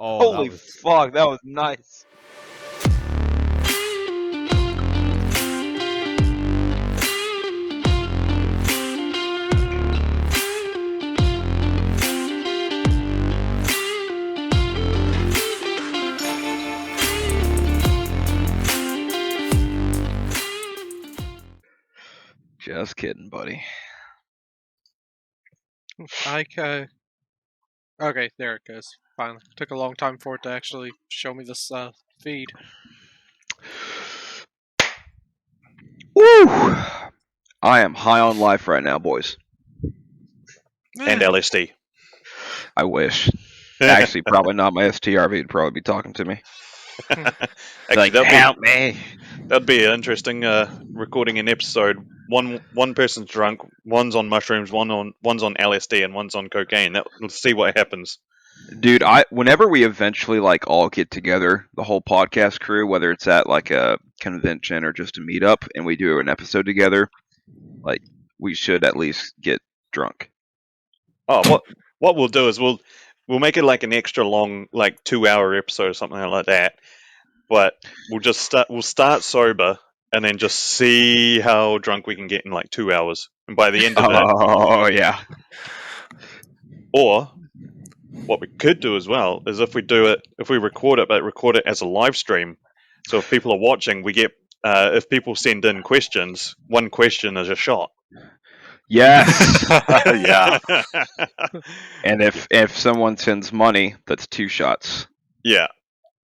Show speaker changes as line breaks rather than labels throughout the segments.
Oh,
Holy fuck, that was nice. Just kidding, buddy.
Okay, there it goes. Finally. Took a long time for it to actually show me this feed.
Woo! I am high on life right now, boys.
And LSD.
I wish. Actually, probably not. My STRV would probably be talking to me.
Actually,
Help me.
that'd be an interesting recording an episode. One person's drunk, one's on mushrooms, one's on LSD, and one's on cocaine. Let's see what happens.
Dude, whenever we eventually all get together, the whole podcast crew, whether it's at a convention or just a meetup, and we do an episode together, we should at least get drunk.
Oh, what we'll do is we'll make it like an extra long, 2-hour episode or something like that. But we'll start sober and then just see how drunk we can get in 2 hours. And by the end of it,
oh yeah.
Or what we could do as well is if we record it, but record it as a live stream. So if people are watching, we get if people send in questions, one question is a shot.
Yes.
Yeah.
And if someone sends money, that's 2 shots.
Yeah.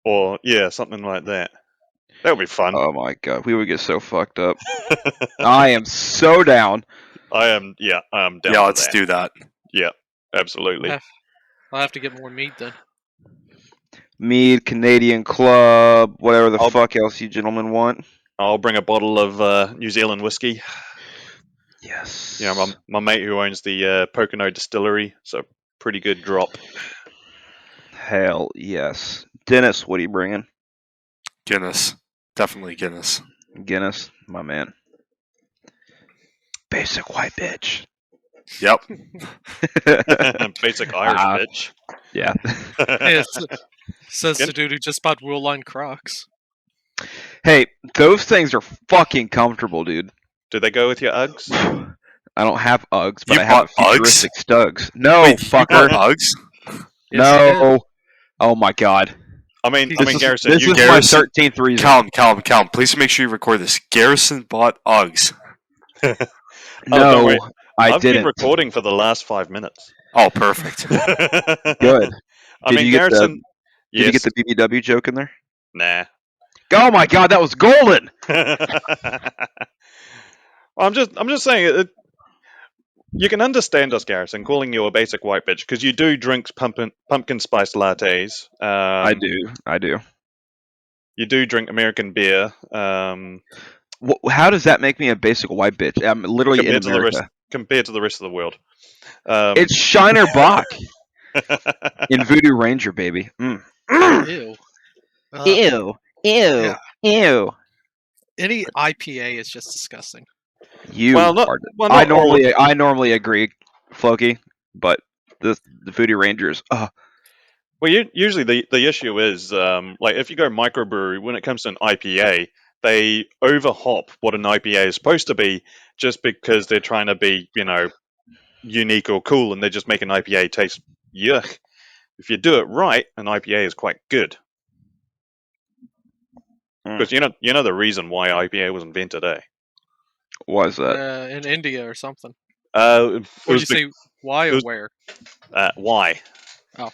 Or something like that. That would be fun.
Oh my god, we would get so fucked up. I am so down.
I am down.
Yeah, let's do that.
Yeah, absolutely.
I'll have to get more meat then.
Mead, Canadian Club, whatever the fuck else you gentlemen want.
I'll bring a bottle of New Zealand whiskey.
Yes.
Yeah, my mate who owns the Pocono distillery, so pretty good drop.
Hell yes. Dennis, what are you bringing?
Guinness. Definitely Guinness.
Guinness, my man. Basic white bitch.
Yep.
Basic Irish bitch.
Yeah.
Hey, says the dude who just bought Woolline Crocs.
Hey, those things are fucking comfortable, dude.
Do they go with your Uggs?
I don't have Uggs, but
You
I have
bought
futuristic Stugs. No,
Wait,
fucker.
Uggs?
No. Oh my god.
I mean, Garrison,
this is
Garrison,
my 13th reason.
Calm. Please make sure you record this. Garrison bought Uggs.
No,
I've
didn't.
been recording for the last 5 minutes.
Oh, perfect.
Good.
Garrison.
Did you get the BBW joke in there?
Nah.
Oh my god, that was golden!
I'm just saying, you can understand us, Garrison, calling you a basic white bitch because you do drink pumpkin spice lattes.
I do.
You do drink American beer.
How does that make me a basic white bitch? I'm literally in America.
Compared to the rest of the world.
It's Shiner Bach in Voodoo Ranger, baby.
Ew.
Ew.
Yeah.
Ew.
Any IPA is just disgusting.
I normally agree, Floki, but the Voodoo Rangers.
Well, usually the issue is if you go microbrewery, when it comes to an IPA, they overhop what an IPA is supposed to be just because they're trying to be, unique or cool, and they just make an IPA taste yuck. If you do it right, an IPA is quite good. Because you know the reason why IPA was invented, eh?
Why is that?
In India or something.
Or
you say why or where?
Why?
Oh.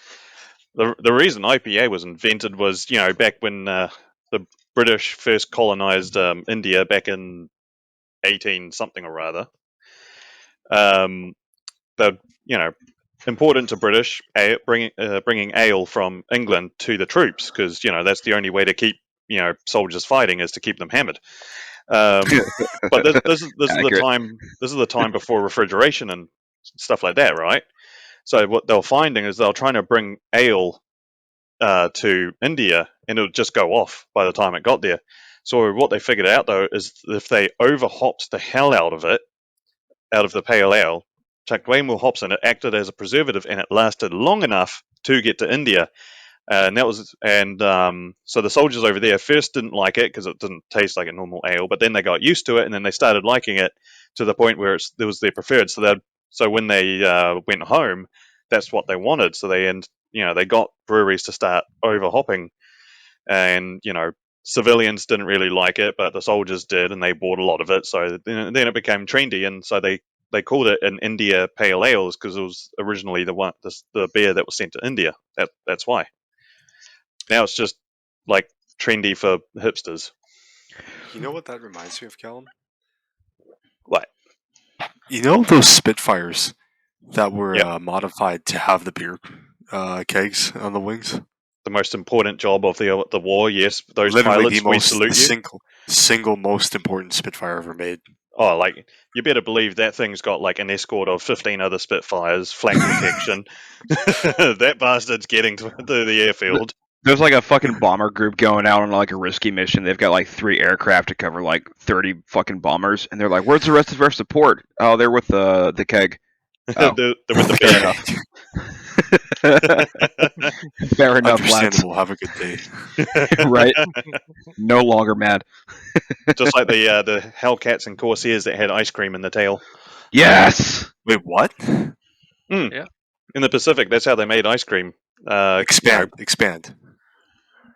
The reason IPA was invented was, back when the British first colonized India back in 18 something or other. Important to British bringing ale from England to the troops because that's the only way to keep soldiers fighting is to keep them hammered. But this is the time before refrigeration and stuff like that, right? So what they're finding is they're trying to bring ale to India, and it would just go off by the time it got there. So what they figured out though is if they overhopped the hell out of the pale ale, chucked way more hops in it, acted as a preservative, and it lasted long enough to get to India, So the soldiers over there first didn't like it because it didn't taste like a normal ale, but then they got used to it, and then they started liking it to the point where it was their preferred. So when they went home, that's what they wanted. So they got breweries to start over hopping, and civilians didn't really like it, but the soldiers did, and they bought a lot of it. So then it became trendy, and so they called it an India Pale Ales because it was originally the beer that was sent to India. That's why. Now it's just like trendy for hipsters.
You know what that reminds me of, Callum?
What?
You know those Spitfires that were
Yep.
modified to have the beer kegs on the wings?
The most important job of the war, yes. Those
Literally
pilots,
the
we
most
salute you.
single most important Spitfire ever made.
Oh, like, you better believe that thing's got like an escort of 15 other Spitfires, flank protection. That bastard's getting to the airfield.
There's like a fucking bomber group going out on like a risky mission. They've got like 3 aircraft to cover like 30 fucking bombers, and they're like, "Where's the rest of our support?" Oh, they're with the keg. Oh.
They're with the
Fair
beer.
enough. Fair enough, lads.
Understandable. Have a good day.
Right? No longer mad.
Just like the Hellcats and Corsairs that had ice cream in the tail.
Yes.
Wait, what?
Yeah.
In the Pacific, that's how they made ice cream.
Expand.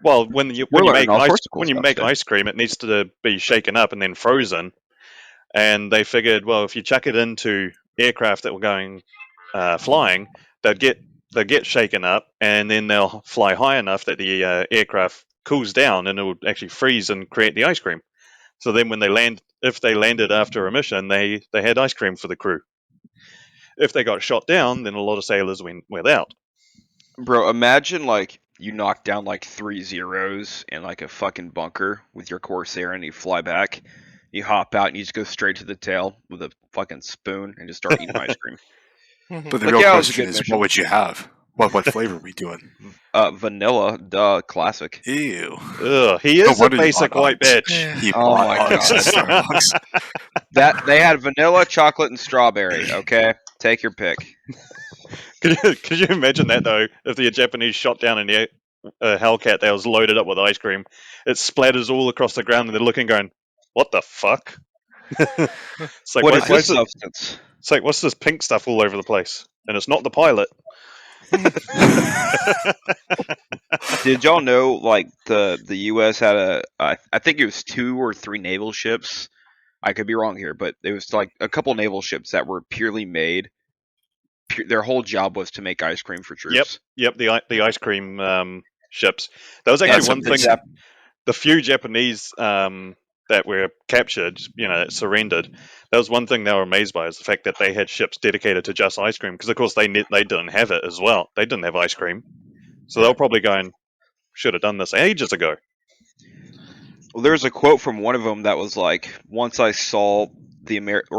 Well, when you
We're
make
learning all sorts of cool
when you
stuff
make
today.
ice cream, it needs to be shaken up and then frozen. And they figured, well, if you chuck it into aircraft that were going flying, they'll get shaken up, and then they'll fly high enough that the aircraft cools down, and it will actually freeze and create the ice cream. So then, when if they landed after a mission, they had ice cream for the crew. If they got shot down, then a lot of sailors went without.
Bro, imagine like you knock down like 3 zeros in like a fucking bunker with your Corsair, and you fly back. You hop out and you just go straight to the tail with a fucking spoon and just start eating ice cream.
But the
Like,
real
yeah, it was a
question
good
is,
mission.
what would you have? What flavor are we doing?
Vanilla, duh, classic.
Ew.
Ugh, he
No
is a
wonder you
basic
bought
white
Uggs.
bitch.
He
Oh
bought
my
Uggs at
God.
Starbucks.
That they had vanilla, chocolate, and strawberry. Okay, take your pick.
Could you imagine that though? If the Japanese shot down an Hellcat that was loaded up with ice cream, it splatters all across the ground, and they're looking, going, "What the fuck?" It's like,
What
why
is this
is it?
substance?
It's like, what's this pink stuff all over the place? And it's not the pilot.
Did y'all know like the U.S. had I think it was 2 or 3 naval ships. I could be wrong here, but it was like a couple naval ships that were purely made. Their whole job was to make ice cream for troops.
Yep, the ice cream ships. That was actually
That's
one thing.
amazing.
The few Japanese that were captured, that surrendered. That was one thing they were amazed by, is the fact that they had ships dedicated to just ice cream. Because of course they didn't have it as well. They didn't have ice cream, so they were probably going, should have done this ages ago.
Well, there's a quote from one of them that was like, "Once I saw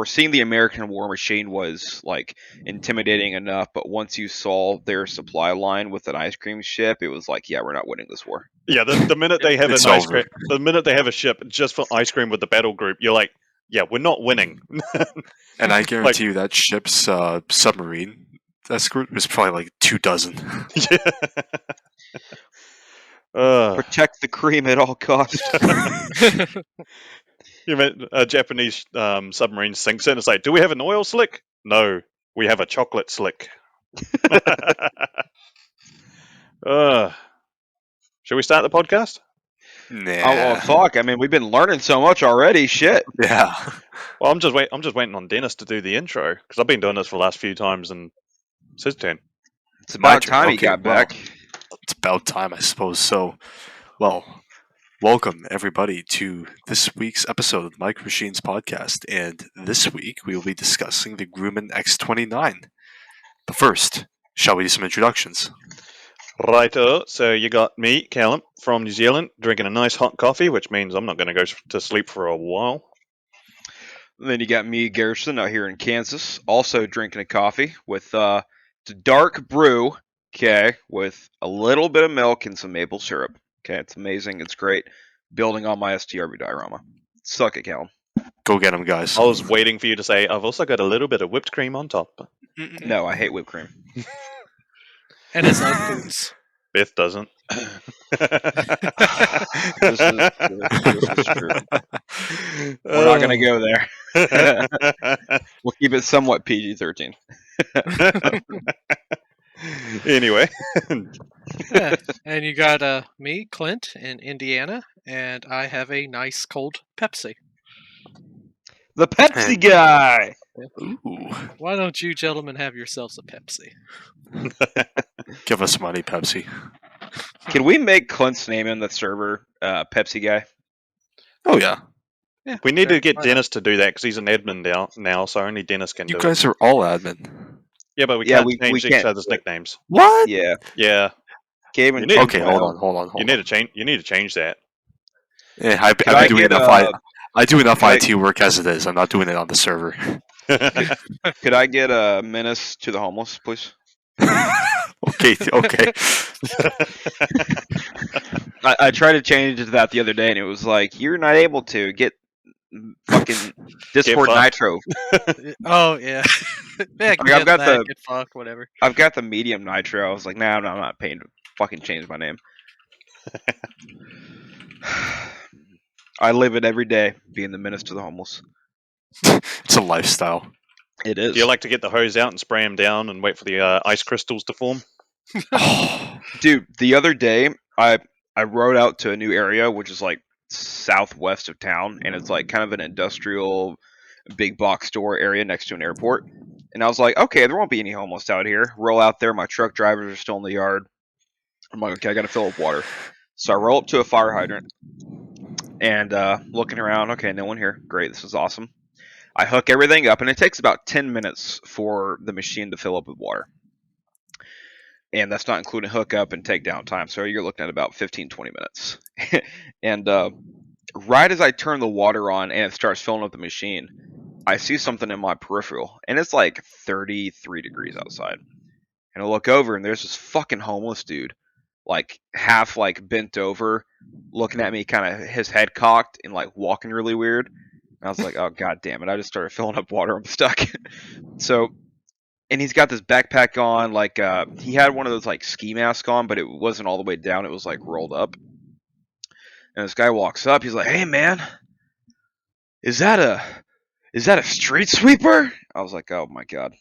seeing the American war machine was like intimidating enough, but once you saw their supply line with an ice cream ship, it was like, yeah, we're not winning this war."
Yeah, the minute they have
It's
an ice
over.
cream, the minute they have a ship just for ice cream with the battle group, you're like, yeah, we're not winning.
And I guarantee you that ship's submarine escort was probably like 24.
Protect the cream at all costs.
You mean a Japanese submarine sinks in? It's like, do we have an oil slick? No, we have a chocolate slick. Should we start the podcast?
Nah.
Oh fuck! I mean, we've been learning so much already. Shit.
Yeah.
Well, I'm just waiting on Dennis to do the intro because I've been doing this for the last few times, and it's his turn.
It's
My
about
turn.
time he
Okay,
got
well,
back.
It's about time, I suppose. So, well, welcome everybody to this week's episode of the Micro Machines podcast. And this week we will be discussing the Grumman X-29. But first, shall we do some introductions?
Righto, so you got me, Callum, from New Zealand, drinking a nice hot coffee, which means I'm not going to go to sleep for a while.
And then you got me, Garrison, out here in Kansas, also drinking a coffee with it's a dark brew, okay, with a little bit of milk and some maple syrup. Okay, it's amazing. It's great. Building on my STRB diorama. Suck it, Callum.
Go get them, guys.
I was waiting for you to say, I've also got a little bit of whipped cream on top.
No, I hate whipped cream.
And his Ugg boots.
Beth doesn't.
This is true. We're not going to go there. We'll keep it somewhat PG-13.
Anyway,
Yeah. And you got me, Clint, in Indiana, and I have a nice cold Pepsi.
The Pepsi guy.
Ooh.
Why don't you gentlemen have yourselves a Pepsi?
Give us money, Pepsi.
Can we make Clint's name in the server Pepsi guy?
Oh, yeah.
Yeah,
we need
sure,
to get
why not?
Dennis to do that because he's an admin now, so only Dennis can
You
do
guys are all admin.
it. Yeah, but we
Yeah,
can't
we
change each
can't
other's
do it.
nicknames.
What?
Yeah.
Yeah,
Can't even
You need-
change
Okay,
my
hold
own.
on.
you need to change. You need to change that.
Yeah, I've
Can
been
I
doing
get,
enough. I do enough
can I-
IT work as it is. I'm not doing it on the server.
Could I get a menace to the homeless, please?
Okay.
I tried to change it to that the other day, and it was like, you're not able to get fucking Discord
fucked.
Nitro.
Oh, yeah. Yeah,
I've
get
got
that,
the-
get fucked, whatever.
I've got the medium Nitro. I was like, nah, I'm not paying to fucking change my name. I live it every day, being the menace to the homeless.
It's a lifestyle.
It is.
Do you like to get the hose out and spray them down and wait for the ice crystals to form?
Dude, the other day I rode out to a new area which is like southwest of town, and it's like kind of an industrial big box store area next to an airport. And I was like, okay, there won't be any homeless out here. Roll out there, my truck drivers are still in the yard. I'm like, okay, I gotta fill up water. So I roll up to a fire hydrant and looking around, okay, no one here. Great, this is awesome. I hook everything up, and it takes about 10 minutes for the machine to fill up with water. And that's not including hookup and takedown time. So you're looking at about 15, 20 minutes. And right as I turn the water on and it starts filling up the machine, I see something in my peripheral, and it's like 33 degrees outside. And I look over, and there's this fucking homeless dude, like half like bent over, looking at me, kind of his head cocked and like walking really weird. And I was like, oh god damn it! I just started filling up water. I'm stuck. So. And he's got this backpack on, like he had one of those like ski masks on, but it wasn't all the way down. It was like rolled up. And this guy walks up. He's like, "Hey man, is that a street sweeper?" I was like, "Oh my god." I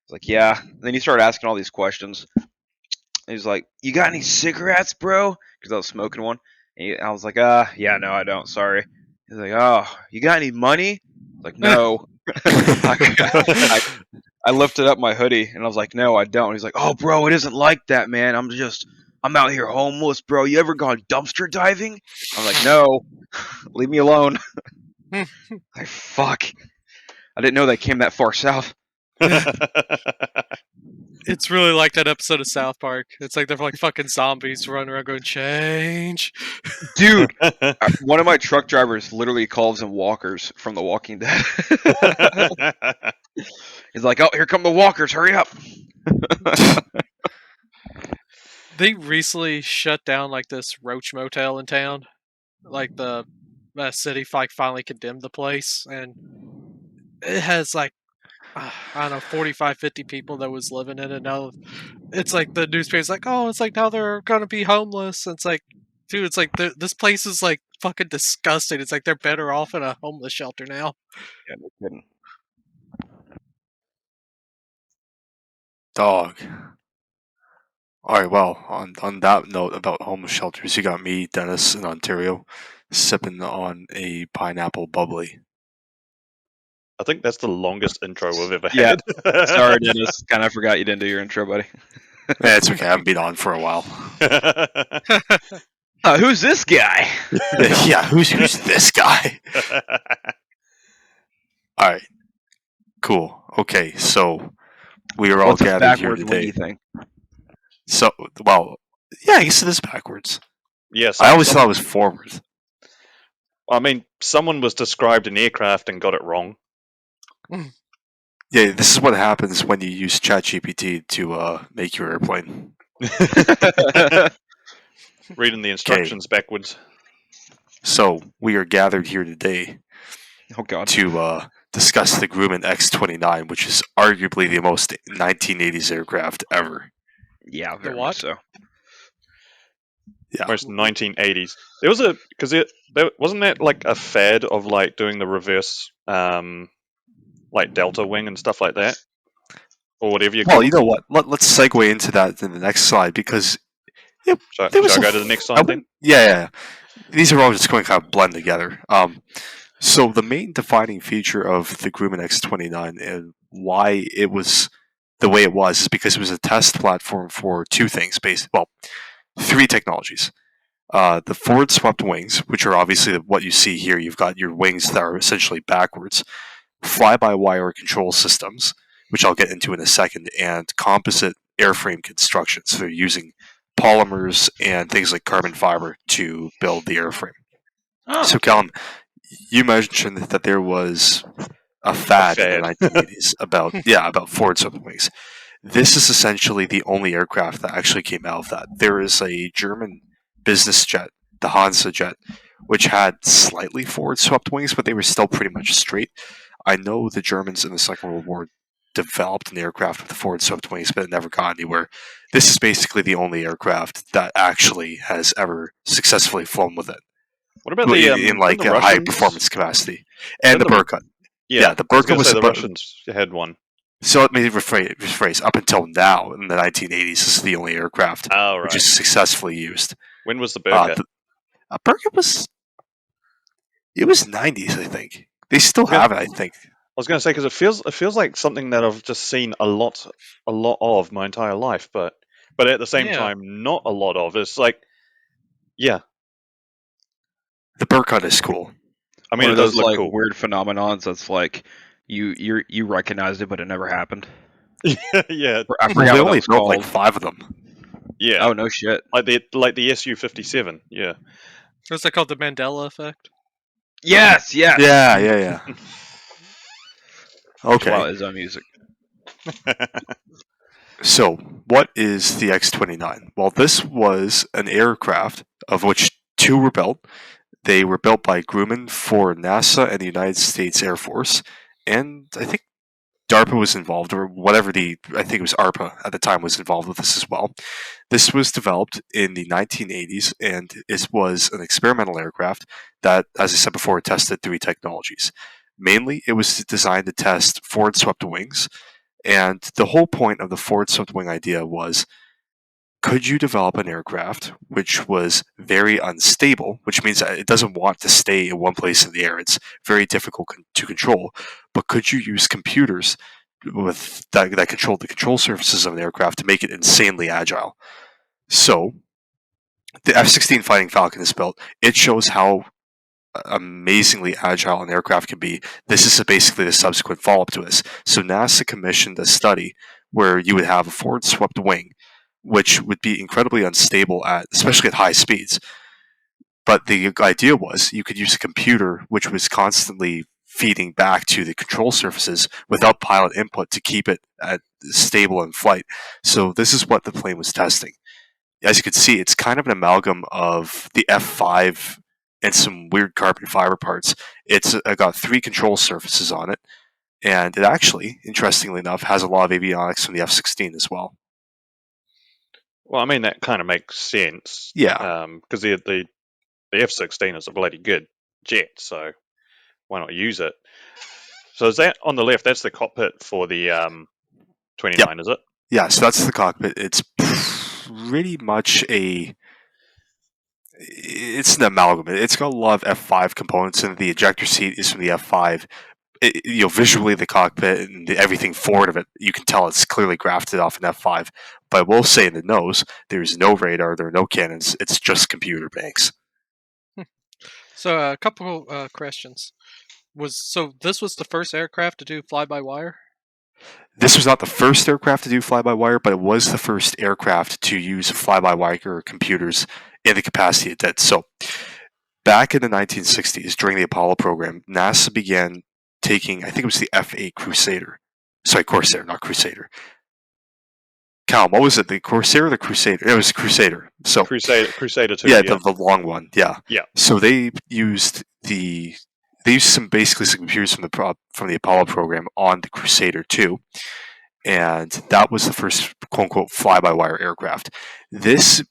was like, "Yeah." And then he started asking all these questions. And he's like, "You got any cigarettes, bro?" Because I was smoking one. And I was like, yeah, no, I don't. Sorry." He's like, "Oh, you got any money?" I was like, "No." I lifted up my hoodie and I was like, "No, I don't." He's like, "Oh, bro, it isn't like that, man. I'm out here homeless, bro. You ever gone dumpster diving?" I was like, "No, leave me alone." Like, fuck. I didn't know they came that far south.
It's really like that episode of South Park. It's like they're like fucking zombies running around going, change.
Dude, one of my truck drivers literally calls them walkers from The Walking Dead. He's like, "Oh, here come the walkers. Hurry up."
They recently shut down like this roach motel in town. Like the city like finally condemned the place, and it has like I don't know 45, 50 people that was living in it. Now it's like the newspaper's like, oh, it's like now they're gonna be homeless. And it's like, dude, it's like this place is like fucking disgusting. It's like they're better off in a homeless shelter now.
Yeah, no kidding.
Dog. Alright, well, on that note about homeless shelters, you got me, Dennis, in Ontario, sipping on a pineapple bubbly.
I think that's the longest intro we've ever
Yeah.
had.
Sorry, Dennis. Kind of forgot you didn't do your intro, buddy.
Yeah, it's okay. I haven't been on for a while.
Who's this guy?
Yeah, who's this guy? Alright. Cool. Okay, so we are all
What's this
gathered here
backwards windy
today.
thing?
So, well, yeah, I guess it is backwards.
Yes,
I always thought it was forward.
I mean, someone was described an aircraft and got it wrong.
Yeah, this is what happens when you use ChatGPT to make your airplane.
Reading the instructions backwards.
So, we are gathered here today
Oh god.
to discuss the Grumman X-29, which is arguably the most 1980s aircraft ever.
Yeah, very
what?
much so.
Yeah.
most 1980s. There was there wasn't that like a fad of like doing the reverse, like delta wing and stuff like that, or whatever you call
Well, you
them.
know what? Let's segue into that in the next slide because there
Should
was
I
a
go to the next
I
slide then?
wouldn't- yeah. These are all just going to kind of blend together. So the main defining feature of the Grumman X-29 and why it was the way it was is because it was a test platform for two things, three technologies. The forward swept wings, which are obviously what you see here. You've got your wings that are essentially backwards. Fly-by-wire control systems, which I'll get into in a second, and composite airframe construction. So they're using polymers and things like carbon fiber to build the airframe.
Oh,
So, Callum, you mentioned that there was a fad in the
fad.
1980s about forward swept wings. This is essentially the only aircraft that actually came out of that. There is a German business jet, the Hansa jet, which had slightly forward swept wings, but they were still pretty much straight. I know the Germans in the Second World War developed an aircraft with forward swept wings, but it never got anywhere. This is basically the only aircraft that actually has ever successfully flown with it.
What about the
in like
the
a high
Russians?
performance capacity, and the
Didn't
Burka.
Yeah,
The
I was
Burka
going to
was
say the
about-
Russians had one.
So let me rephrase. Up until now, in the 1980s, this is the only aircraft
Oh,
which
right.
is successfully used.
When was the Burka?
Burka was 90s, I think. They still have it, I think.
I was going to say because it feels like something that I've just seen a lot of my entire life, but at the same time, not a lot of. It's like, yeah,
The Burka is cool.
I mean,
one
it
of
does
those
look
like
cool.
weird phenomenons that's like you recognized it, but it never happened.
yeah,
I
Well,
forgot
they
what that
only
was
built
called.
like 5 of them.
yeah.
Oh no shit.
Like the Su-57. Yeah.
What's that called? The Mandela effect?
Yes.
Yeah. Okay.
Wow, his own music.
So, what is the X-29? Well, this was an aircraft of which 2 were built. They were built by Grumman for NASA and the United States Air Force, and I think DARPA was involved, or whatever I think it was ARPA at the time was involved with this as well. This was developed in the 1980s, and it was an experimental aircraft that, as I said before, tested 3 technologies. Mainly, it was designed to test forward swept wings, and the whole point of the forward swept wing idea was, could you develop an aircraft which was very unstable, which means that it doesn't want to stay in one place in the air. It's very difficult to control. But could you use computers with that control the control surfaces of an aircraft to make it insanely agile? So the F-16 Fighting Falcon is built. It shows how amazingly agile an aircraft can be. This is basically the subsequent follow-up to this. So NASA commissioned a study where you would have a forward swept wing, which would be incredibly unstable especially at high speeds. But the idea was you could use a computer which was constantly feeding back to the control surfaces without pilot input to keep it stable in flight. So this is what the plane was testing. As you can see, it's kind of an amalgam of the F5 and some weird carbon fiber parts. It's got 3 control surfaces on it, and it actually, interestingly enough, has a lot of avionics from the F-16 as well.
Well, I mean that kind of makes sense.
Yeah.
Because the F-16 is a bloody good jet, so why not use it? So is that on the left? That's the cockpit for the 29, is it?
Yeah, so that's the cockpit. It's pretty much it's an amalgam. It's got a lot of F5 components, and the ejector seat is from the F5. Visually, the cockpit and everything forward of it, you can tell it's clearly grafted off an F5. But I will say in the nose, there's no radar, there are no cannons. It's just computer banks.
So a couple questions. So this was the first aircraft to do fly-by-wire?
This was not the first aircraft to do fly-by-wire, but it was the first aircraft to use fly-by-wire computers in the capacity it did. So, back in the 1960s, during the Apollo program, NASA began taking, I think it was the F-8 Crusader. Sorry, Corsair, not Crusader. Cal, what was it? The Corsair or the Crusader? It was the Crusader. So
Crusader 2.
yeah, the long one. Yeah.
Yeah.
So they used some computers from the Apollo program on the Crusader 2, and that was the first quote-unquote fly-by-wire aircraft. This,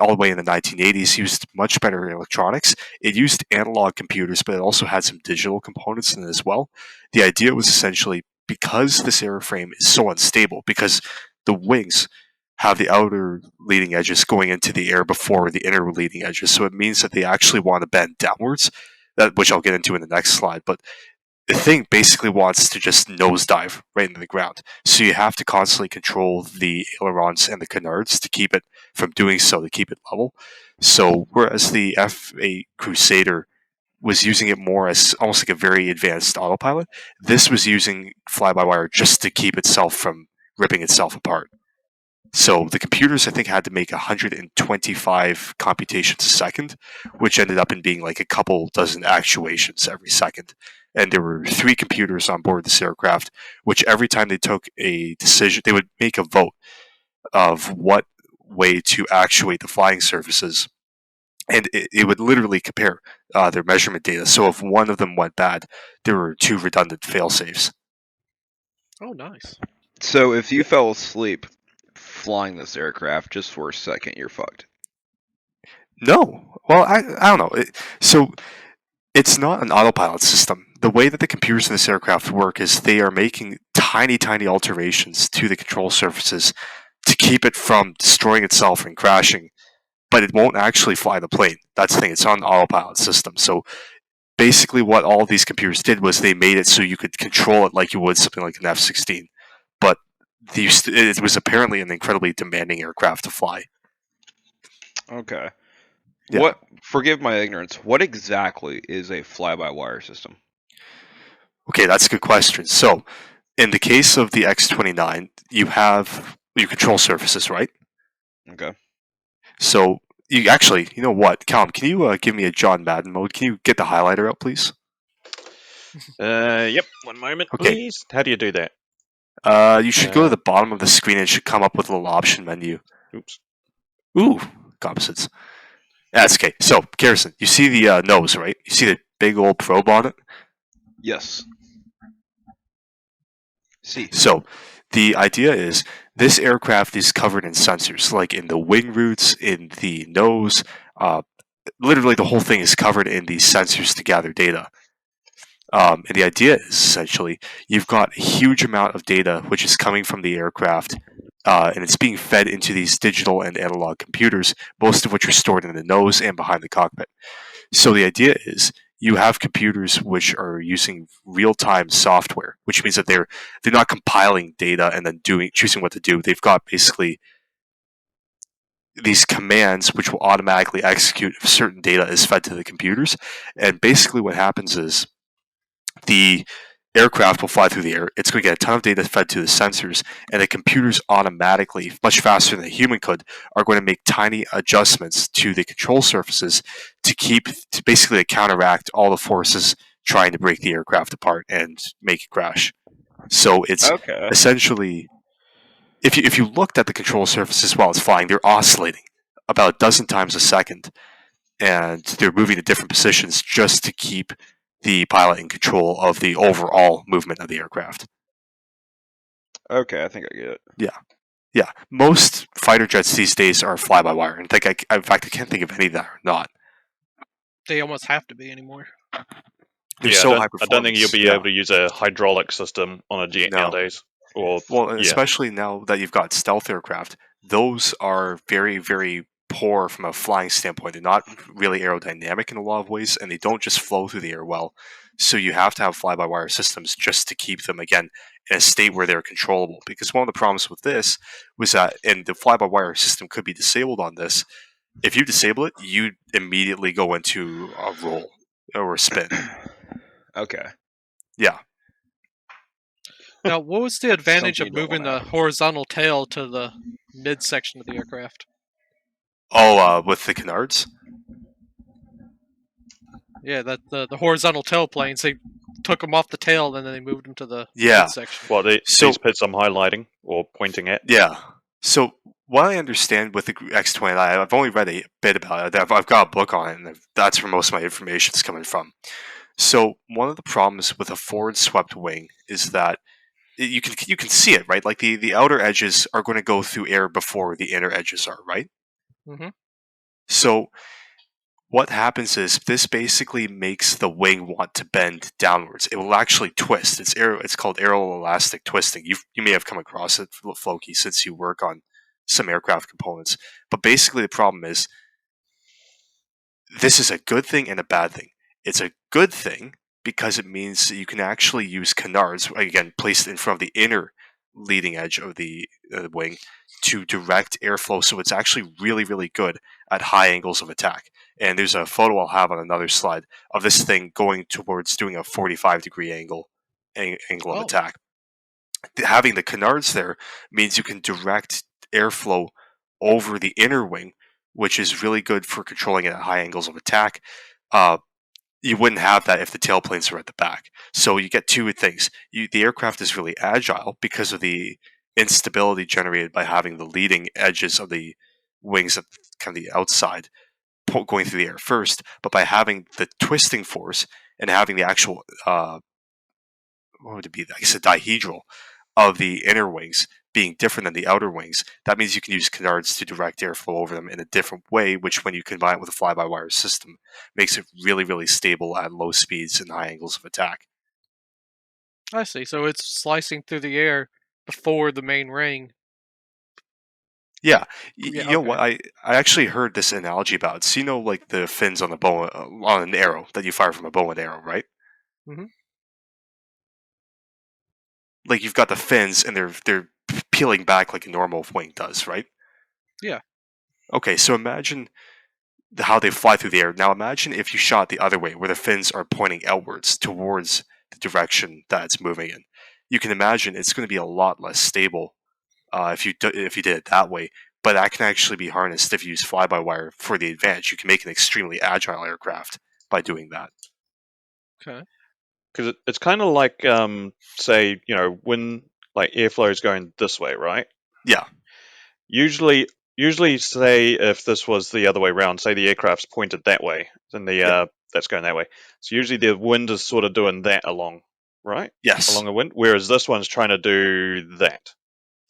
all the way in the 1980s, used much better electronics. It used analog computers, but it also had some digital components in it as well. The idea was essentially, because this airframe is so unstable, because the wings have the outer leading edges going into the air before the inner leading edges, so it means that they actually want to bend downwards, which I'll get into in the next slide, but the thing basically wants to just nosedive right into the ground. So you have to constantly control the ailerons and the canards to keep it from doing so, to keep it level. So whereas the F-8 Crusader was using it more as almost like a very advanced autopilot, this was using fly-by-wire just to keep itself from ripping itself apart. So the computers, I think, had to make 125 computations a second, which ended up in being like a couple dozen actuations every second. And there were 3 computers on board this aircraft, which every time they took a decision, they would make a vote of what way to actuate the flying surfaces. And it would literally compare their measurement data. So if one of them went bad, there were 2 redundant fail-safes.
Oh, nice.
So if you fell asleep flying this aircraft just for a second, you're fucked.
No. Well, I don't know. So it's not an autopilot system. The way that the computers in this aircraft work is they are making tiny, tiny alterations to the control surfaces to keep it from destroying itself and crashing, but it won't actually fly the plane. That's the thing. It's not an autopilot system. So basically what all these computers did was they made it so you could control it like you would something like an F-16. But it was apparently an incredibly demanding aircraft to fly.
Okay.
Yeah.
Forgive my ignorance, what exactly is a fly-by-wire system?
Okay, that's a good question. So, in the case of the X-29, you have your control surfaces, right?
Okay.
So, you know what? Callum, can you give me a John Madden mode? Can you get the highlighter up, please?
Yep. 1 moment,
Okay.
please. How do you do that?
You should go to the bottom of the screen and it should come up with a little option menu.
Oops.
Ooh, composites. That's okay. So, Garrison, you see the nose, right? You see the big old probe on it?
Yes. See.
So, the idea is this aircraft is covered in sensors, like in the wing roots, in the nose. Literally, the whole thing is covered in these sensors to gather data. And the idea is essentially you've got a huge amount of data which is coming from the aircraft, and it's being fed into these digital and analog computers, most of which are stored in the nose and behind the cockpit. So the idea is you have computers which are using real-time software, which means that they're not compiling data and then choosing what to do. They've got basically these commands which will automatically execute if certain data is fed to the computers. And basically what happens is the aircraft will fly through the air. It's going to get a ton of data fed to the sensors, and the computers automatically, much faster than a human could, are going to make tiny adjustments to the control surfaces to basically counteract all the forces trying to break the aircraft apart and make it crash. So it's essentially, if you looked at the control surfaces while it's flying, they're oscillating about a dozen times a second, and they're moving to different positions just to keep the pilot in control of the overall movement of the aircraft.
Okay, I think I get it.
Yeah. Most fighter jets these days are fly-by-wire. In fact, I can't think of any that are not.
They almost have to be anymore.
They're so high
I
performance.
don't think you'll be able to use a hydraulic system on a jet nowadays.
Especially now that you've got stealth aircraft, those are very, very poor from a flying standpoint. They're not really aerodynamic in a lot of ways, and they don't just flow through the air well. So you have to have fly-by-wire systems just to keep them, again, in a state where they're controllable. Because one of the problems with this was that, and the fly-by-wire system could be disabled on this, if you disable it, you immediately go into a roll or a spin.
Okay.
Yeah.
Now, what was the advantage
Some
of
people
moving
wanna
the horizontal tail to the midsection of the aircraft?
Oh, with the canards?
Yeah, the horizontal tail planes, they took them off the tail and then they moved them to the midsection.
Well, these bits I'm highlighting or pointing at.
Yeah. So what I understand with the X-29, I've only read a bit about it. I've got a book on it, and that's where most of my information is coming from. So one of the problems with a forward swept wing is that you can see it, right? Like the outer edges are going to go through air before the inner edges are, right?
Mm-hmm.
So what happens is this basically makes the wing want to bend downwards. It will actually twist. It's called aeroelastic twisting. You may have come across it, Floki, since you work on some aircraft components. But basically the problem is this is a good thing and a bad thing. It's a good thing because it means that you can actually use canards, again, placed in front of the inner leading edge of the wing, to direct airflow. So it's actually really, really good at high angles of attack. And there's a photo I'll have on another slide of this thing going towards doing a 45-degree angle of
Oh.
attack. Having the canards there means you can direct airflow over the inner wing, which is really good for controlling it at high angles of attack. You wouldn't have that if the tailplanes are at the back. So you get two things. The aircraft is really agile because of the instability generated by having the leading edges of the wings at kind of the outside going through the air first, but by having the twisting force and having the actual, what would it be? I guess a dihedral of the inner wings being different than the outer wings, that means you can use canards to direct airflow over them in a different way, which when you combine it with a fly-by-wire system, makes it really, really stable at low speeds and high angles of attack.
I see. So it's slicing through the air before the main ring.
Yeah,
Yeah,
you know
okay.
what? I actually heard this analogy about it. So you know, like the fins on the bow on an arrow that you fire from a bow and arrow, right?
Mhm.
Like you've got the fins, and they're peeling back like a normal wing does, right?
Yeah.
Okay, so imagine how they fly through the air. Now imagine if you shot the other way, where the fins are pointing outwards towards the direction that it's moving in. You can imagine it's going to be a lot less stable if you did it that way. But that can actually be harnessed if you use fly-by-wire for the advantage. You can make an extremely agile aircraft by doing that.
Okay.
Because it's kind of like, say, when like airflow is going this way, right?
Yeah.
Usually, say if this was the other way around, say the aircraft's pointed that way, then that's going that way. So usually the wind is sort of doing that along, right?
Yes.
Along the wind, whereas this one's trying to do that.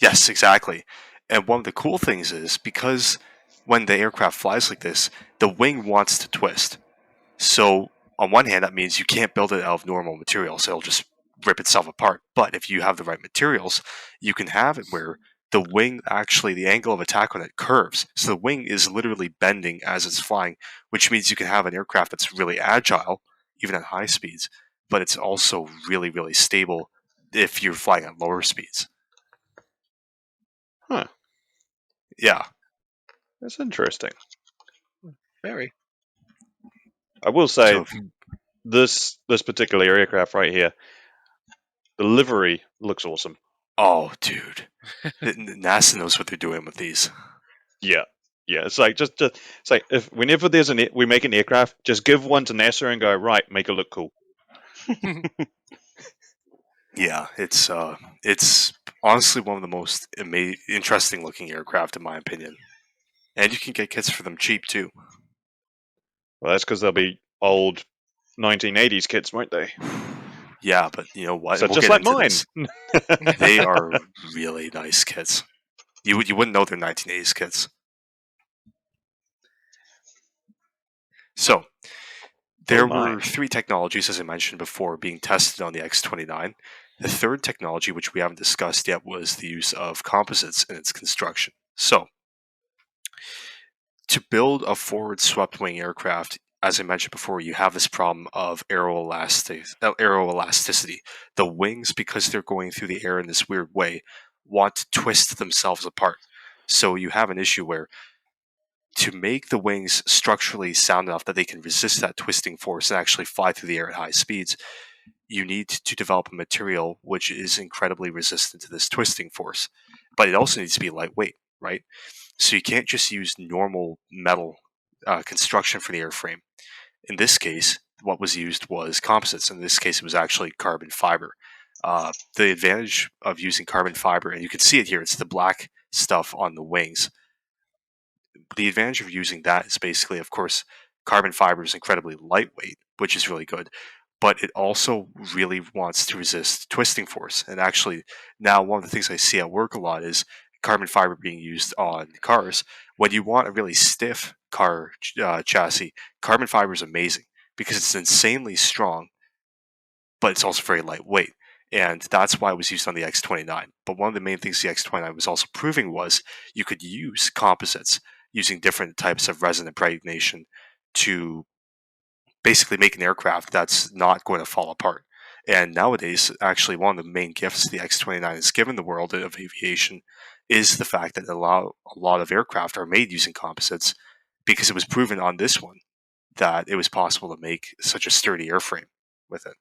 Yes, exactly. And one of the cool things is because when the aircraft flies like this, the wing wants to twist. So on one hand, that means you can't build it out of normal materials; it'll just rip itself apart. But if you have the right materials, you can have it where the wing actually, the angle of attack on it curves. So the wing is literally bending as it's flying, which means you can have an aircraft that's really agile, even at high speeds, but it's also really, really stable if you're flying at lower speeds.
Huh.
Yeah.
That's interesting.
Very.
I will say
So,
this particular aircraft right here, the livery looks awesome.
oh, dude. NASA knows what they're doing with these.
Yeah. It's like it's like if whenever we make an aircraft, just give one to NASA and go right, make it look cool.
Yeah, it's honestly one of the most interesting looking aircraft in my opinion, and you can get kits for them cheap too.
Well, that's because they'll be old 1980s kits, won't they?
Yeah, but you know what?
So
We'll
just
get
like
into
mine.
this. They are really nice kits. You wouldn't know they're 1980s kits. So there
my.
were 3 technologies, as I mentioned before, being tested on the X-29. The third technology, which we haven't discussed yet, was the use of composites in its construction. So, to build a forward swept wing aircraft, as I mentioned before, you have this problem of aeroelasticity. The wings, because they're going through the air in this weird way, want to twist themselves apart. So you have an issue where to make the wings structurally sound enough that they can resist that twisting force and actually fly through the air at high speeds, you need to develop a material which is incredibly resistant to this twisting force. But it also needs to be lightweight, right? So you can't just use normal metal construction for the airframe. In this case, what was used was composites. In this case, it was actually carbon fiber. The advantage of using carbon fiber, and you can see it here, it's the black stuff on the wings. The advantage of using that is basically, of course, carbon fiber is incredibly lightweight, which is really good. but it also really wants to resist twisting force. And actually, now one of the things I see at work a lot is carbon fiber being used on cars. When you want a really stiff car chassis, carbon fiber is amazing because it's insanely strong, but it's also very lightweight. And that's why it was used on the X-29. But one of the main things the X-29 was also proving was you could use composites using different types of resin impregnation to basically make an aircraft that's not going to fall apart. And nowadays, actually, one of the main gifts the X-29 has given the world of aviation is the fact that a lot of aircraft are made using composites, because it was proven on this one that it was possible to make such a sturdy airframe with it.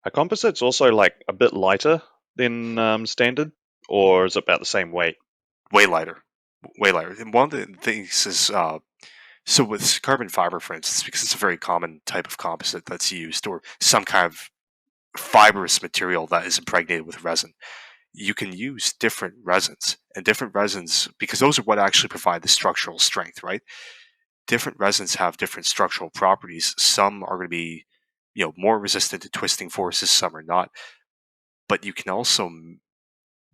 Are composites also like a bit lighter than standard, or is it about the same weight?
Way lighter. And one of the things is, so with carbon fiber, for instance, because it's a very common type of composite that's used, or some kind of fibrous material that is impregnated with resin, you can use different resins. And different resins, because those are what actually provide the structural strength, right? Different resins have different structural properties. Some are going to be, more resistant to twisting forces, some are not. But you can also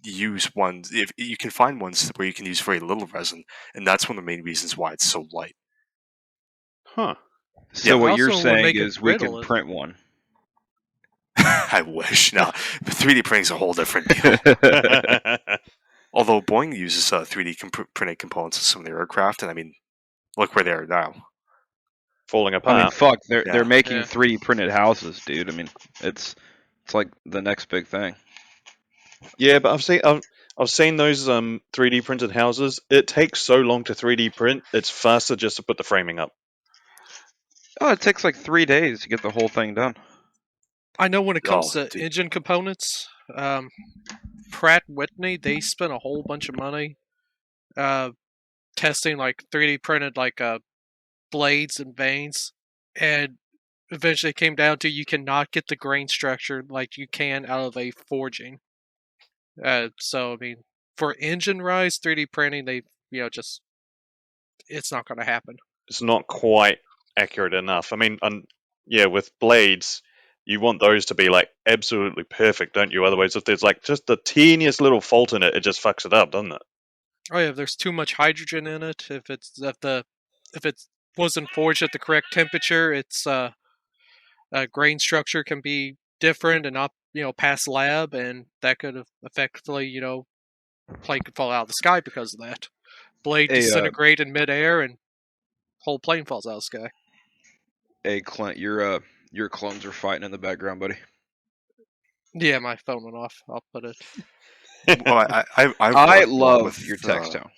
use ones, if you can find ones where you can use very little resin, and that's one of the main reasons why it's so light.
Huh.
So
Yeah.
what you're
Also, would
saying
make it
is we can
brittle.
print one.
I wish. No, but 3D printing is a whole different deal. Although Boeing uses 3D printed components in some of their aircraft, and I mean, look where they are now.
Falling
I
apart.
mean, fuck, they're
Yeah.
making
Yeah.
3D printed houses, dude. I mean, it's like the next big thing.
Yeah, but I've seen those 3D printed houses. It takes so long to 3D print. It's faster just to put the framing up.
Oh, it takes like 3 days to get the whole thing done.
I know when it comes
Oh,
to
dude.
engine components, Pratt Whitney, they spent a whole bunch of money testing like 3D printed like blades and vanes, and eventually it came down to you cannot get the grain structure like you can out of a forging. So I mean, for engine rise 3D printing, they just it's not going to happen.
It's not quite accurate enough. I mean, yeah, with blades, you want those to be like absolutely perfect, don't you? Otherwise, if there's like just the teeniest little fault in it, it just fucks it up, doesn't it?
Oh yeah, if there's too much hydrogen in it, if it wasn't forged at the correct temperature, its grain structure can be different and not pass lab, and that could effectively plane could fall out of the sky because of that. Blade
Hey,
disintegrate in midair and whole plane falls out of the sky.
Hey, Clint, your clones are fighting in the background, buddy.
Yeah, my phone went off. I'll put it.
Well, I worked a lot
love
with,
your text tone.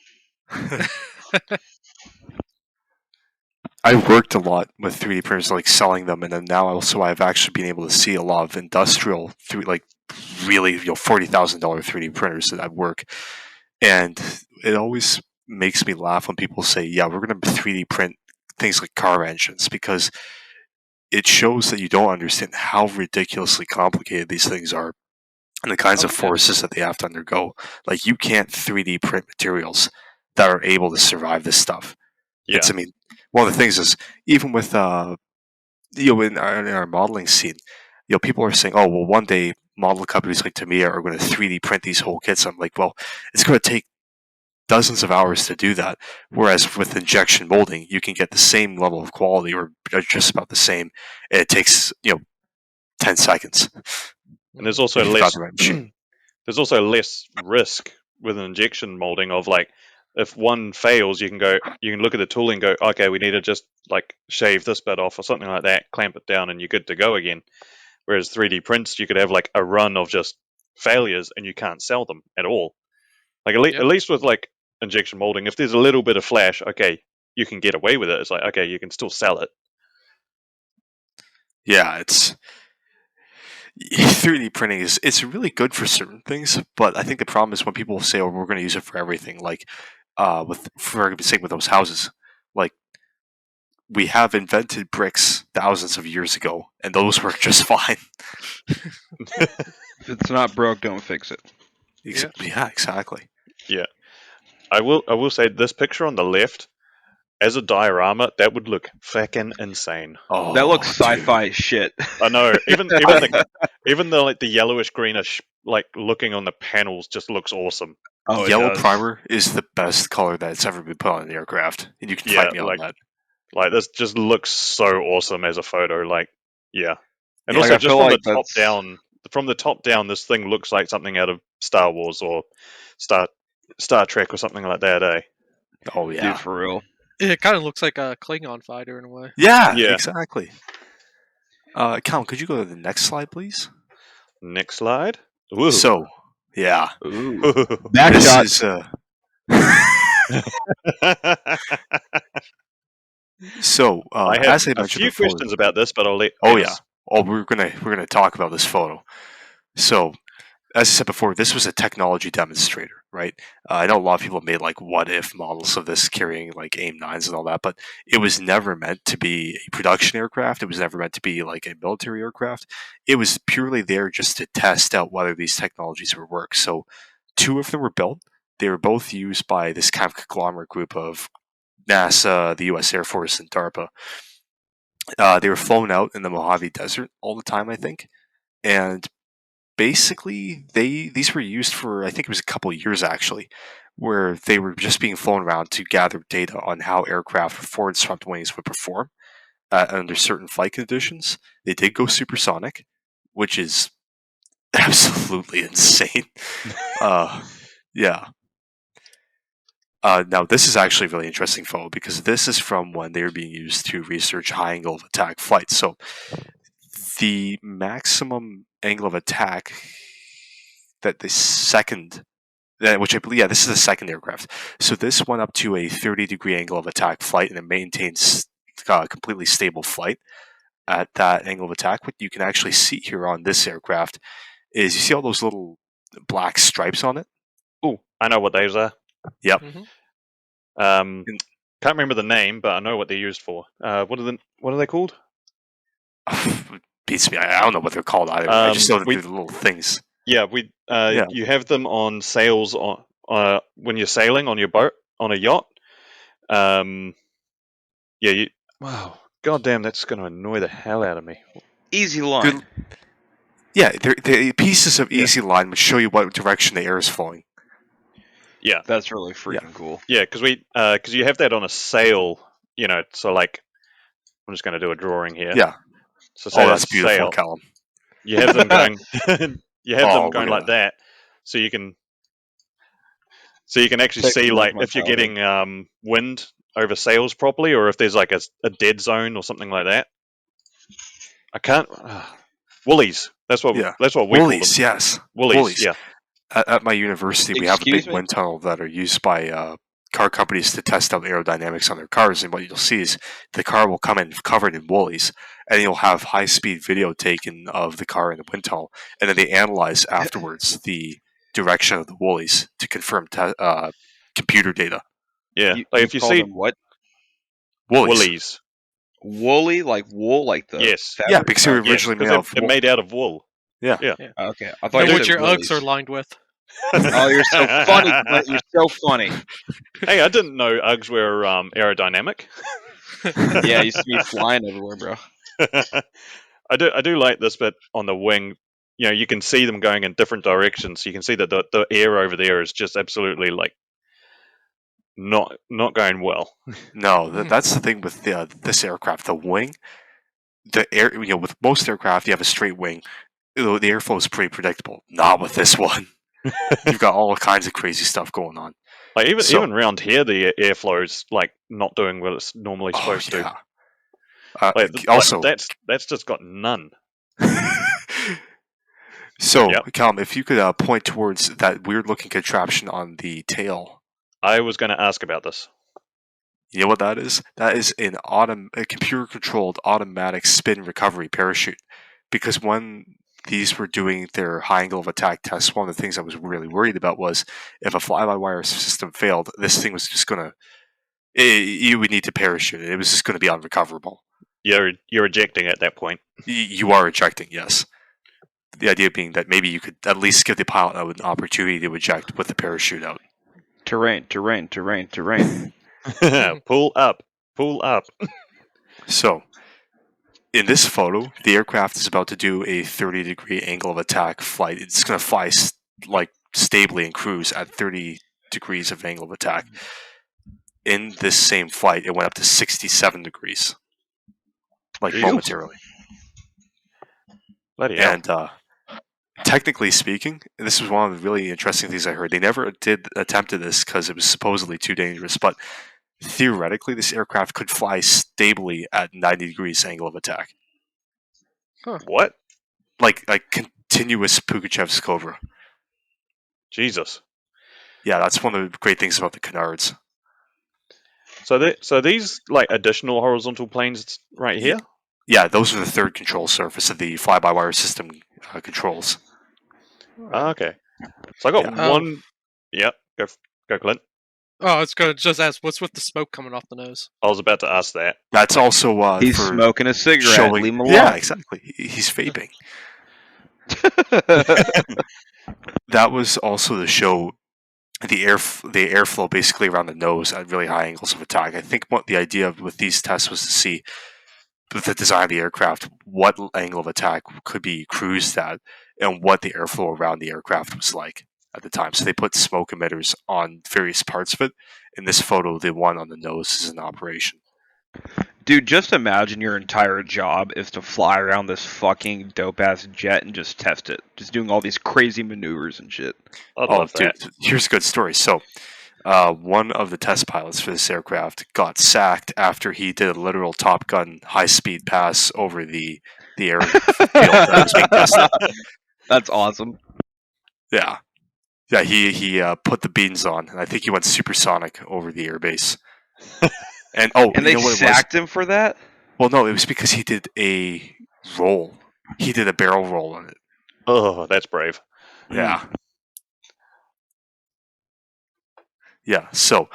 I worked a lot with 3D printers, like selling them, and then now also I've actually been able to see a lot of industrial, like really $40,000 3D printers at work, and it always makes me laugh when people say, "Yeah, we're going to 3D print things like car engines," because it shows that you don't understand how ridiculously complicated these things are and the kinds of forces that they have to undergo. Like, you can't 3D print materials that are able to survive this stuff.
Yeah.
I mean, one of the things is, even with in our modeling scene, people are saying, "Oh, well, one day model companies like Tamiya are going to 3D print these whole kits." I'm like, well, it's going to take dozens of hours to do that. Whereas with injection molding, you can get the same level of quality, or just about the same, and it takes 10 seconds.
And there's also there's also less risk with an injection molding of, like, if one fails, you can look at the tool and go, okay, we need to just like shave this bit off or something like that, clamp it down, and you're good to go again. Whereas 3D prints, you could have like a run of just failures and you can't sell them at all. Like at least with like injection molding, if there's a little bit of flash, okay, you can get away with it. It's like, okay, you can still sell it.
Yeah, it's 3D printing it's really good for certain things, but I think the problem is when people say, "Oh, we're going to use it for everything." Like, for argument's sake, with those houses, like, we have invented bricks thousands of years ago, and those work just fine.
If it's not broke, don't fix it.
Yeah, exactly.
Yeah, I will say this picture on the left, as a diorama, that would look fucking insane.
Oh,
That looks
dude.
sci-fi as shit.
I know. Even the like the yellowish greenish like looking on the panels just looks awesome.
Oh, it
Yellow
does.
primer is the best color that's ever been put on an aircraft, and you can
Yeah,
fight me on that.
Like this just looks so awesome as a photo. Like, yeah, and
Yeah.
also
Like, I
just
feel
from
like
the top
that's-
down, this thing looks like something out of Star Wars or Star Trek or something like that. Eh?
Oh yeah,
Dude, for real.
It kind of looks like a Klingon fighter in a way.
yeah,
Yeah.
exactly. Colin, could you go to the next slide, please?
Next slide. Ooh.
So, yeah,
Ooh. Back
this
shot.
is so.
I have
as I
a
mentioned
few
before,
questions about this, but I'll let.
Oh
Dennis-
yeah. Oh, we're gonna talk about this photo. So, as I said before, this was a technology demonstrator, right? I know a lot of people made like what-if models of this carrying like AIM-9s and all that, but it was never meant to be a production aircraft. It was never meant to be like a military aircraft. It was purely there just to test out whether these technologies would work. So, 2 of them were built. They were both used by this kind of conglomerate group of NASA, the U.S. Air Force, and DARPA. They were flown out in the Mojave Desert all the time, I think, and basically these were used for, I think it was a couple of years actually, where they were just being flown around to gather data on how aircraft with forward swept wings would perform under certain flight conditions. They did go supersonic, which is absolutely insane. Yeah. Now, this is actually a really interesting photo because this is from when they were being used to research high angle of attack flights. So, the maximum angle of attack that the second, which I believe, yeah, this is the second aircraft. So, this went up to a 30-degree angle of attack flight and it maintains completely stable flight at that angle of attack. What you can actually see here on this aircraft is you see all those little black stripes on it?
Ooh, I know what those are.
Yep.
Mhm.
Can't remember the name, but I know what they're used for. What are they called?
Beats me. I don't know what they're called either. I just know that
we-
they're the little things.
Yeah,
Yeah.
you have them on sails on when you're sailing on your boat on a yacht. Wow, goddamn, that's going to annoy the hell out of me.
Easy line.
Yeah, they're pieces of
Yeah.
easy line which show you what direction the air is flowing.
Yeah,
That's really freaking cool.
yeah, because you have that on a sail. You know, so like, I'm just going to do a drawing here.
Yeah.
So say
Oh, that's
a
beautiful,
sail.
Callum.
You have them going. You have
Oh,
them
look
going
at
like that, so you can actually
Take
see
a look
like
at my
if you're
powder.
getting wind over sails properly, or if there's like a dead zone or something like that. I can't. Woolies. That's what we call
Woolies,
them.
yes.
Woolies. Yeah.
At my university, we have a
Excuse
big
me?
wind tunnel that are used by car companies to test out aerodynamics on their cars. And what you'll see is the car will come in covered in woolies, and you'll have high-speed video taken of the car in the wind tunnel, and then they analyze afterwards the direction of the woolies to confirm computer data.
Yeah.
You,
Like
you
if you
call
see
them what?
Woolies.
Woolly, like wool, like the
Yes.
fabric?
Yeah, because they were
Okay.
originally made
because
out of
they're
wool.
made out of wool.
Yeah.
Okay, I thought
Know
you
what
said
your
woolies.
Uggs are lined with.
Oh, you're so funny, but you're so funny.
Hey, I didn't know Uggs were aerodynamic.
Yeah, you used to be flying everywhere, bro.
I do like this bit on the wing. You know, you can see them going in different directions. You can see that the air over there is just absolutely like not going well.
No, that's the thing with this aircraft. The wing, the air. With most aircraft, you have a straight wing. The airflow is pretty predictable. Not with this one. You've got all kinds of crazy stuff going on.
Like
So-
even around here, the airflow is like not doing what it's normally supposed to. Like,
also,
that's just got none.
so
Yep.
Callum, if you could point towards that weird-looking contraption on the tail.
I was going to ask about this.
You know what that is? That is a computer-controlled automatic spin recovery parachute. Because when these were doing their high angle of attack tests, one of the things I was really worried about was if a fly-by-wire system failed, this thing was just going to... You would need to parachute it. It was just going to be unrecoverable.
You're ejecting at that point.
You are ejecting, yes. The idea being that maybe you could at least give the pilot an opportunity to eject with the parachute out.
Terrain.
Pull up. Pull up.
So, in this photo, the aircraft is about to do a 30-degree angle of attack flight. It's going to fly stably and cruise at 30 degrees of angle of attack. In this same flight, it went up to 67 degrees, like
Ew.
momentarily.
Bloody hell.
And technically speaking, this was one of the really interesting things I heard. They never did attempt this because it was supposedly too dangerous, but theoretically, this aircraft could fly stably at 90 degrees angle of attack.
What?
Like continuous Pugachev's Cobra.
Jesus.
Yeah, that's one of the great things about the Canards.
So these like additional horizontal planes right here?
Yeah, those are the third control surface of the fly-by-wire system controls.
Ah, okay. So I got one. Yep. Go, Clint.
Oh, I was going to just ask, what's with the smoke coming off the nose?
I was about to ask that.
That's also
He's
for
smoking a cigarette.
showing.
Leave him alone.
Yeah, exactly. He's vaping. That was also to show the airflow basically around the nose at really high angles of attack. I think what the idea with these tests was to see, with the design of the aircraft, what angle of attack could be cruised at and what the airflow around the aircraft was like at the time. So they put smoke emitters on various parts of it. In this photo, the one on the nose is in operation.
Dude, just imagine your entire job is to fly around this fucking dope-ass jet and just test it. Just doing all these crazy maneuvers and shit.
I'd love that.
Dude, here's a good story. So, one of the test pilots for this aircraft got sacked after he did a literal Top Gun high-speed pass over the airfield that was being tested.
That's awesome.
Yeah. Yeah, he put the beans on, and I think he went supersonic over the airbase. And
they sacked him for that?
Well, no, it was because he did a roll. He did a barrel roll on it.
Oh, that's brave.
Yeah. Yeah, so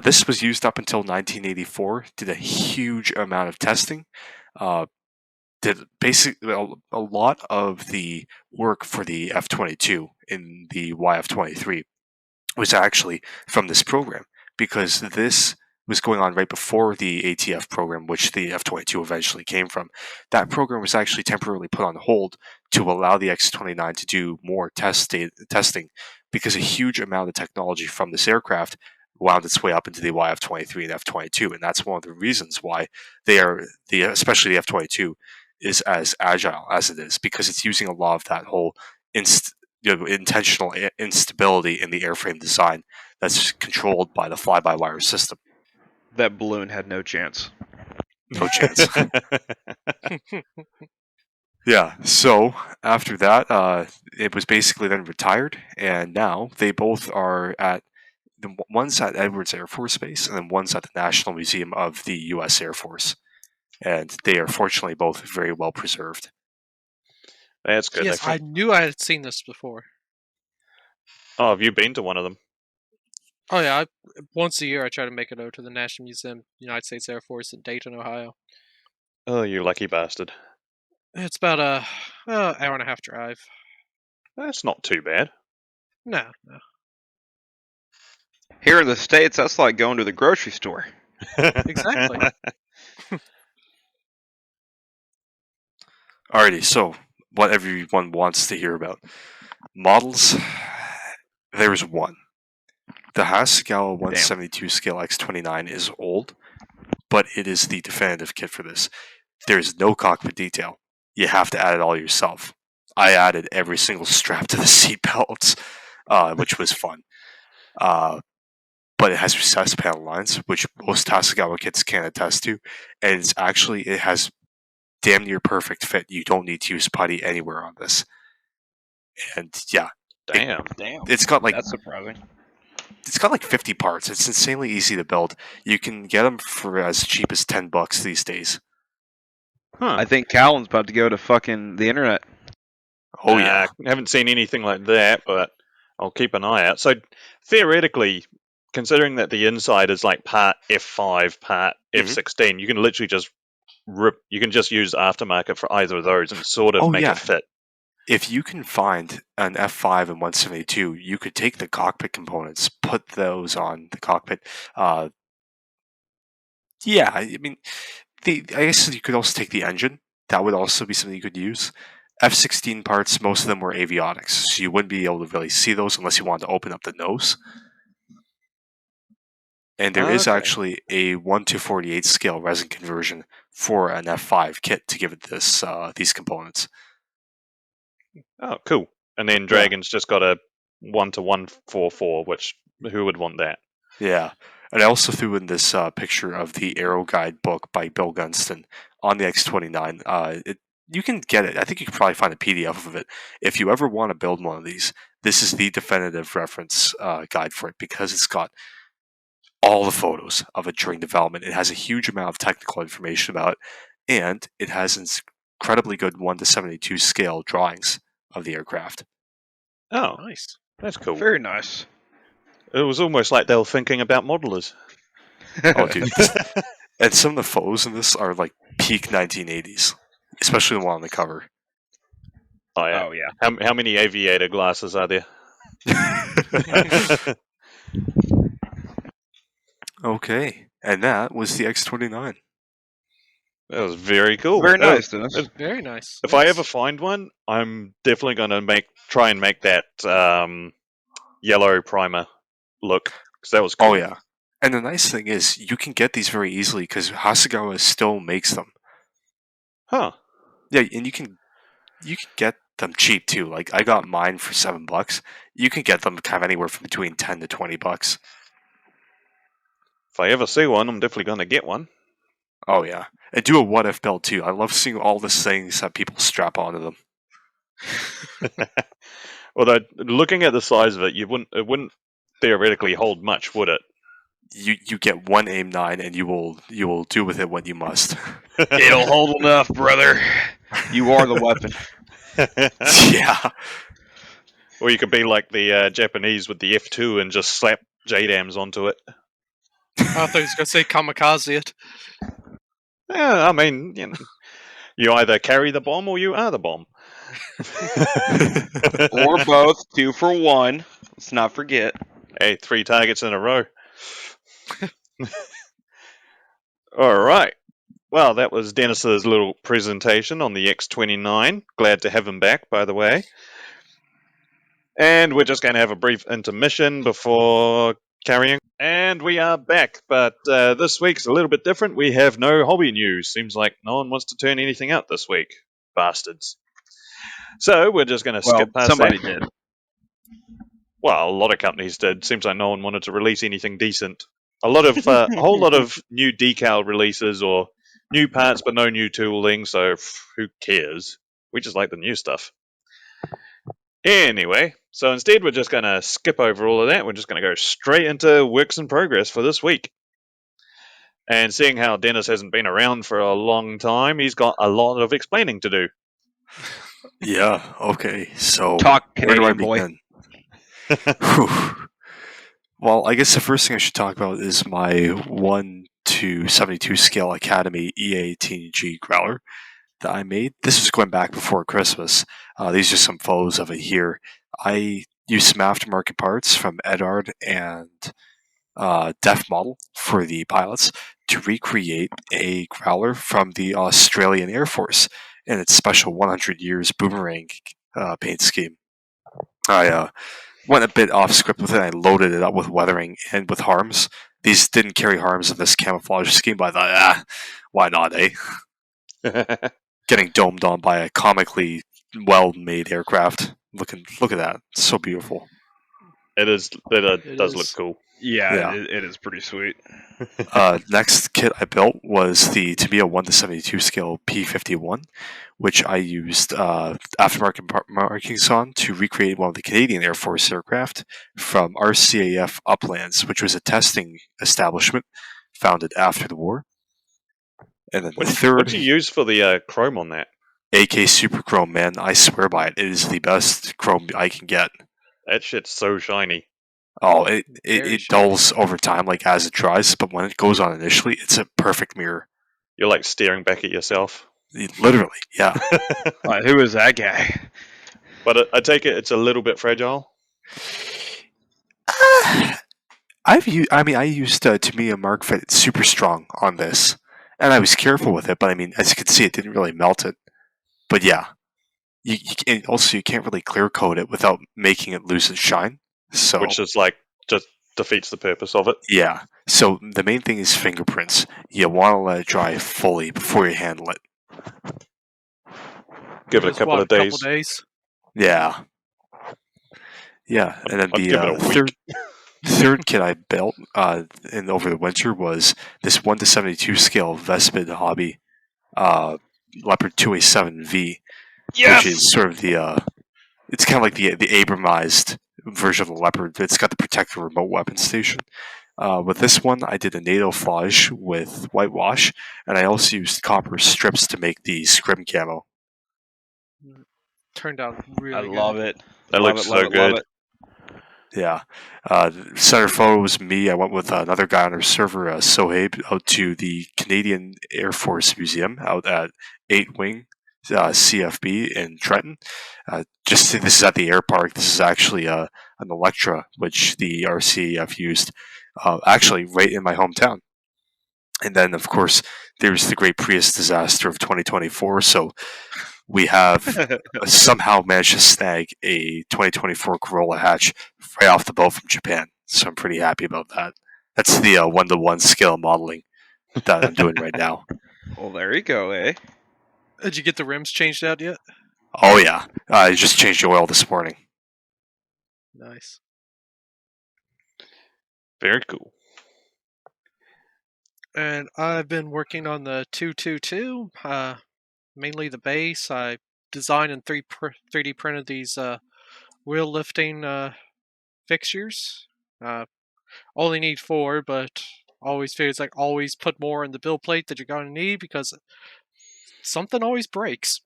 this was used up until 1984, did a huge amount of testing, did basically a lot of the work for the F-22 in the YF-23 was actually from this program, because this was going on right before the ATF program, which the F-22 eventually came from. That program was actually temporarily put on hold to allow the X-29 to do more testing, because a huge amount of technology from this aircraft wound its way up into the YF-23 and F-22, and that's one of the reasons why they are, especially the F-22, is as agile as it is, because it's using a lot of that whole intentional instability in the airframe design that's controlled by the fly-by-wire system.
That balloon had no chance.
No chance. Yeah, so after that, it was basically then retired, and now they both are at, one's at Edwards Air Force Base, and then one's at the National Museum of the U.S. Air Force. And they are fortunately both very well preserved.
That's good.
Yes, I knew I had seen this before.
Oh, have you been to one of them?
Oh yeah, once a year I try to make it over to the National Museum, United States Air Force in Dayton, Ohio.
Oh, you lucky bastard.
It's about a hour and a half drive.
That's not too bad.
No.
Here in the States, that's like going to the grocery store.
Exactly.
Alrighty, so what everyone wants to hear about. Models, there's one. The Hasegawa 172 scale X-29 is old, but it is the definitive kit for this. There's no cockpit detail. You have to add it all yourself. I added every single strap to the seat belts, which was fun. But it has recessed panel lines, which most Hasegawa kits can attest to, and it has damn near perfect fit. You don't need to use putty anywhere on this. And yeah.
Damn.
It's got like,
that's surprising.
It's got like 50 parts. It's insanely easy to build. You can get them for as cheap as $10 these days.
Huh.
I think Callan's about to go to fucking the internet.
Oh yeah.
I haven't seen anything like that, but I'll keep an eye out. So theoretically, considering that the inside is like part F5, part F16, you can literally just you can just use aftermarket for either of those and sort of make it fit.
If you can find an F5 and 172, you could take the cockpit components, put those on the cockpit Yeah, I mean, I guess you could also take the engine. That would also be something you could use. F-16 parts, most of them were avionics, so you wouldn't be able to really see those unless you wanted to open up the nose. And there is
Okay.
actually a 1:48 scale resin conversion for an F5 kit to give it these components.
Oh, cool. And then Dragon's just got a 1:144, which who would want that?
Yeah. And I also threw in this picture of the Aero Guide book by Bill Gunston on the X-29. You can get it. I think you can probably find a PDF of it. If you ever want to build one of these, this is the definitive reference guide for it because it's got all the photos of it during development. It has a huge amount of technical information about it, and it has incredibly good 1:72 scale drawings of the aircraft.
Oh,
Nice.
that's cool.
Very nice.
It was almost like they were thinking about modelers.
Oh, dude. And some of the photos in this are like peak 1980s, especially the one on the cover.
Oh yeah.
Oh yeah.
How many aviator glasses are there?
Okay, and that was the X-29.
That was very cool.
Very nice, Dennis.
Very nice.
If I ever find one, I'm definitely going to try and make that yellow primer look because that was cool.
Oh yeah, and the nice thing is you can get these very easily because Hasegawa still makes them.
Huh.
Yeah, and you can get them cheap too. Like I got mine for $7. You can get them kind of anywhere from between $10 to $20.
If I ever see one, I'm definitely going to get one.
Oh yeah, and do a what if build too. I love seeing all the things that people strap onto them.
Although looking at the size of it, it wouldn't theoretically hold much, would it?
You get one AIM 9 and you will do with it what you must.
It'll hold enough, brother. You are the weapon.
Yeah.
Or you could be like the Japanese with the F2 and just slap JDAMs onto it.
I thought he was going to say kamikaze it.
Yeah, I mean, you either carry the bomb or you are the bomb.
Or both. 2 for 1. Let's not forget.
Hey, 3 targets in a row. All right. Well, that was Dennis's little presentation on the X-29. Glad to have him back, by the way. And we're just going to have a brief intermission before carrying. And we are back, but this week's a little bit different. We have no hobby news. Seems like no one wants to turn anything out this week. Bastards. So we're just going to skip past
somebody
that.
did.
Well, a lot of companies did. Seems like no one wanted to release anything decent. A whole lot of new decal releases or new parts, but no new tooling. So who cares? We just like the new stuff. Anyway, so instead we're just going to skip over all of that. We're just going to go straight into works in progress for this week. And seeing how Dennis hasn't been around for a long time, he's got a lot of explaining to do.
Yeah. Okay. So
Talk
where do I
Canadian boy.
begin? Whew. Well, I guess the first thing I should talk about is my 1:72 scale Academy EA-TNG Growler that I made. This was going back before Christmas. These are some photos of it here. I used some aftermarket parts from Edard and Def Model for the pilots to recreate a Growler from the Australian Air Force in its special 100 years boomerang paint scheme. I went a bit off script with it. I loaded it up with weathering and with harms. These didn't carry harms in this camouflage scheme, but I thought, why not, eh? Getting domed on by a comically well-made aircraft. Look at that. It's so beautiful.
It does look cool.
Yeah. It is pretty sweet.
Next kit I built was the Tamiya 1:72 scale P-51, which I used aftermarket markings on to recreate one of the Canadian Air Force aircraft from RCAF Uplands, which was a testing establishment founded after the war. And then the third...
What'd you use for the chrome on that?
AK Super Chrome, man. I swear by it. It is the best chrome I can get.
That shit's so shiny.
Oh, it dulls over time, like as it dries, but when it goes on initially, it's a perfect mirror.
You're like staring back at yourself.
Literally, yeah.
Who is that guy?
But I take it it's a little bit fragile.
I used Tamiya Mark Fit super strong on this, and I was careful with it. But I mean, as you can see, it didn't really melt it. But yeah, and also you can't really clear coat it without making it lose its shine. So
Which is like just defeats the purpose of it.
yeah. So the main thing is fingerprints. You want to let it dry fully before you handle it.
Give it a
Just
couple of
couple
days.
days.
Yeah. Yeah, and then
I'd
the
give it a week.
third kit I built in over the winter was this 1:72 scale Vespid Hobby Leopard 2A7V, which is sort of the it's kind of like the Abramized version of the Leopard. It's got the protector remote weapon station. With this one, I did a NATO flage with whitewash, and I also used copper strips to make the scrim camo.
Turned out really
I
good.
love it.
That
Love
looks
it, love
so
it,
good.
love it.
Yeah. Center photo was me. I went with another guy on our server, Sohaib, out to the Canadian Air Force Museum out at 8 Wing CFB in Trenton. This is at the air park. This is actually an Electra, which the RCAF used, actually right in my hometown. And then, of course, there's the Great Prius disaster of 2024. So we have somehow managed to snag a 2024 Corolla hatch right off the boat from Japan. So I'm pretty happy about that. That's the 1-to-1 scale modeling that I'm doing right now.
Well, there you go, eh?
Did you get the rims changed out yet?
Oh yeah, I just changed the oil this morning.
Nice.
Very cool.
And I've been working on the 222, mainly the base. I designed and 3D printed these wheel lifting fixtures. Only need 4, but always feels like always put more in the build plate that you're going to need because something always breaks.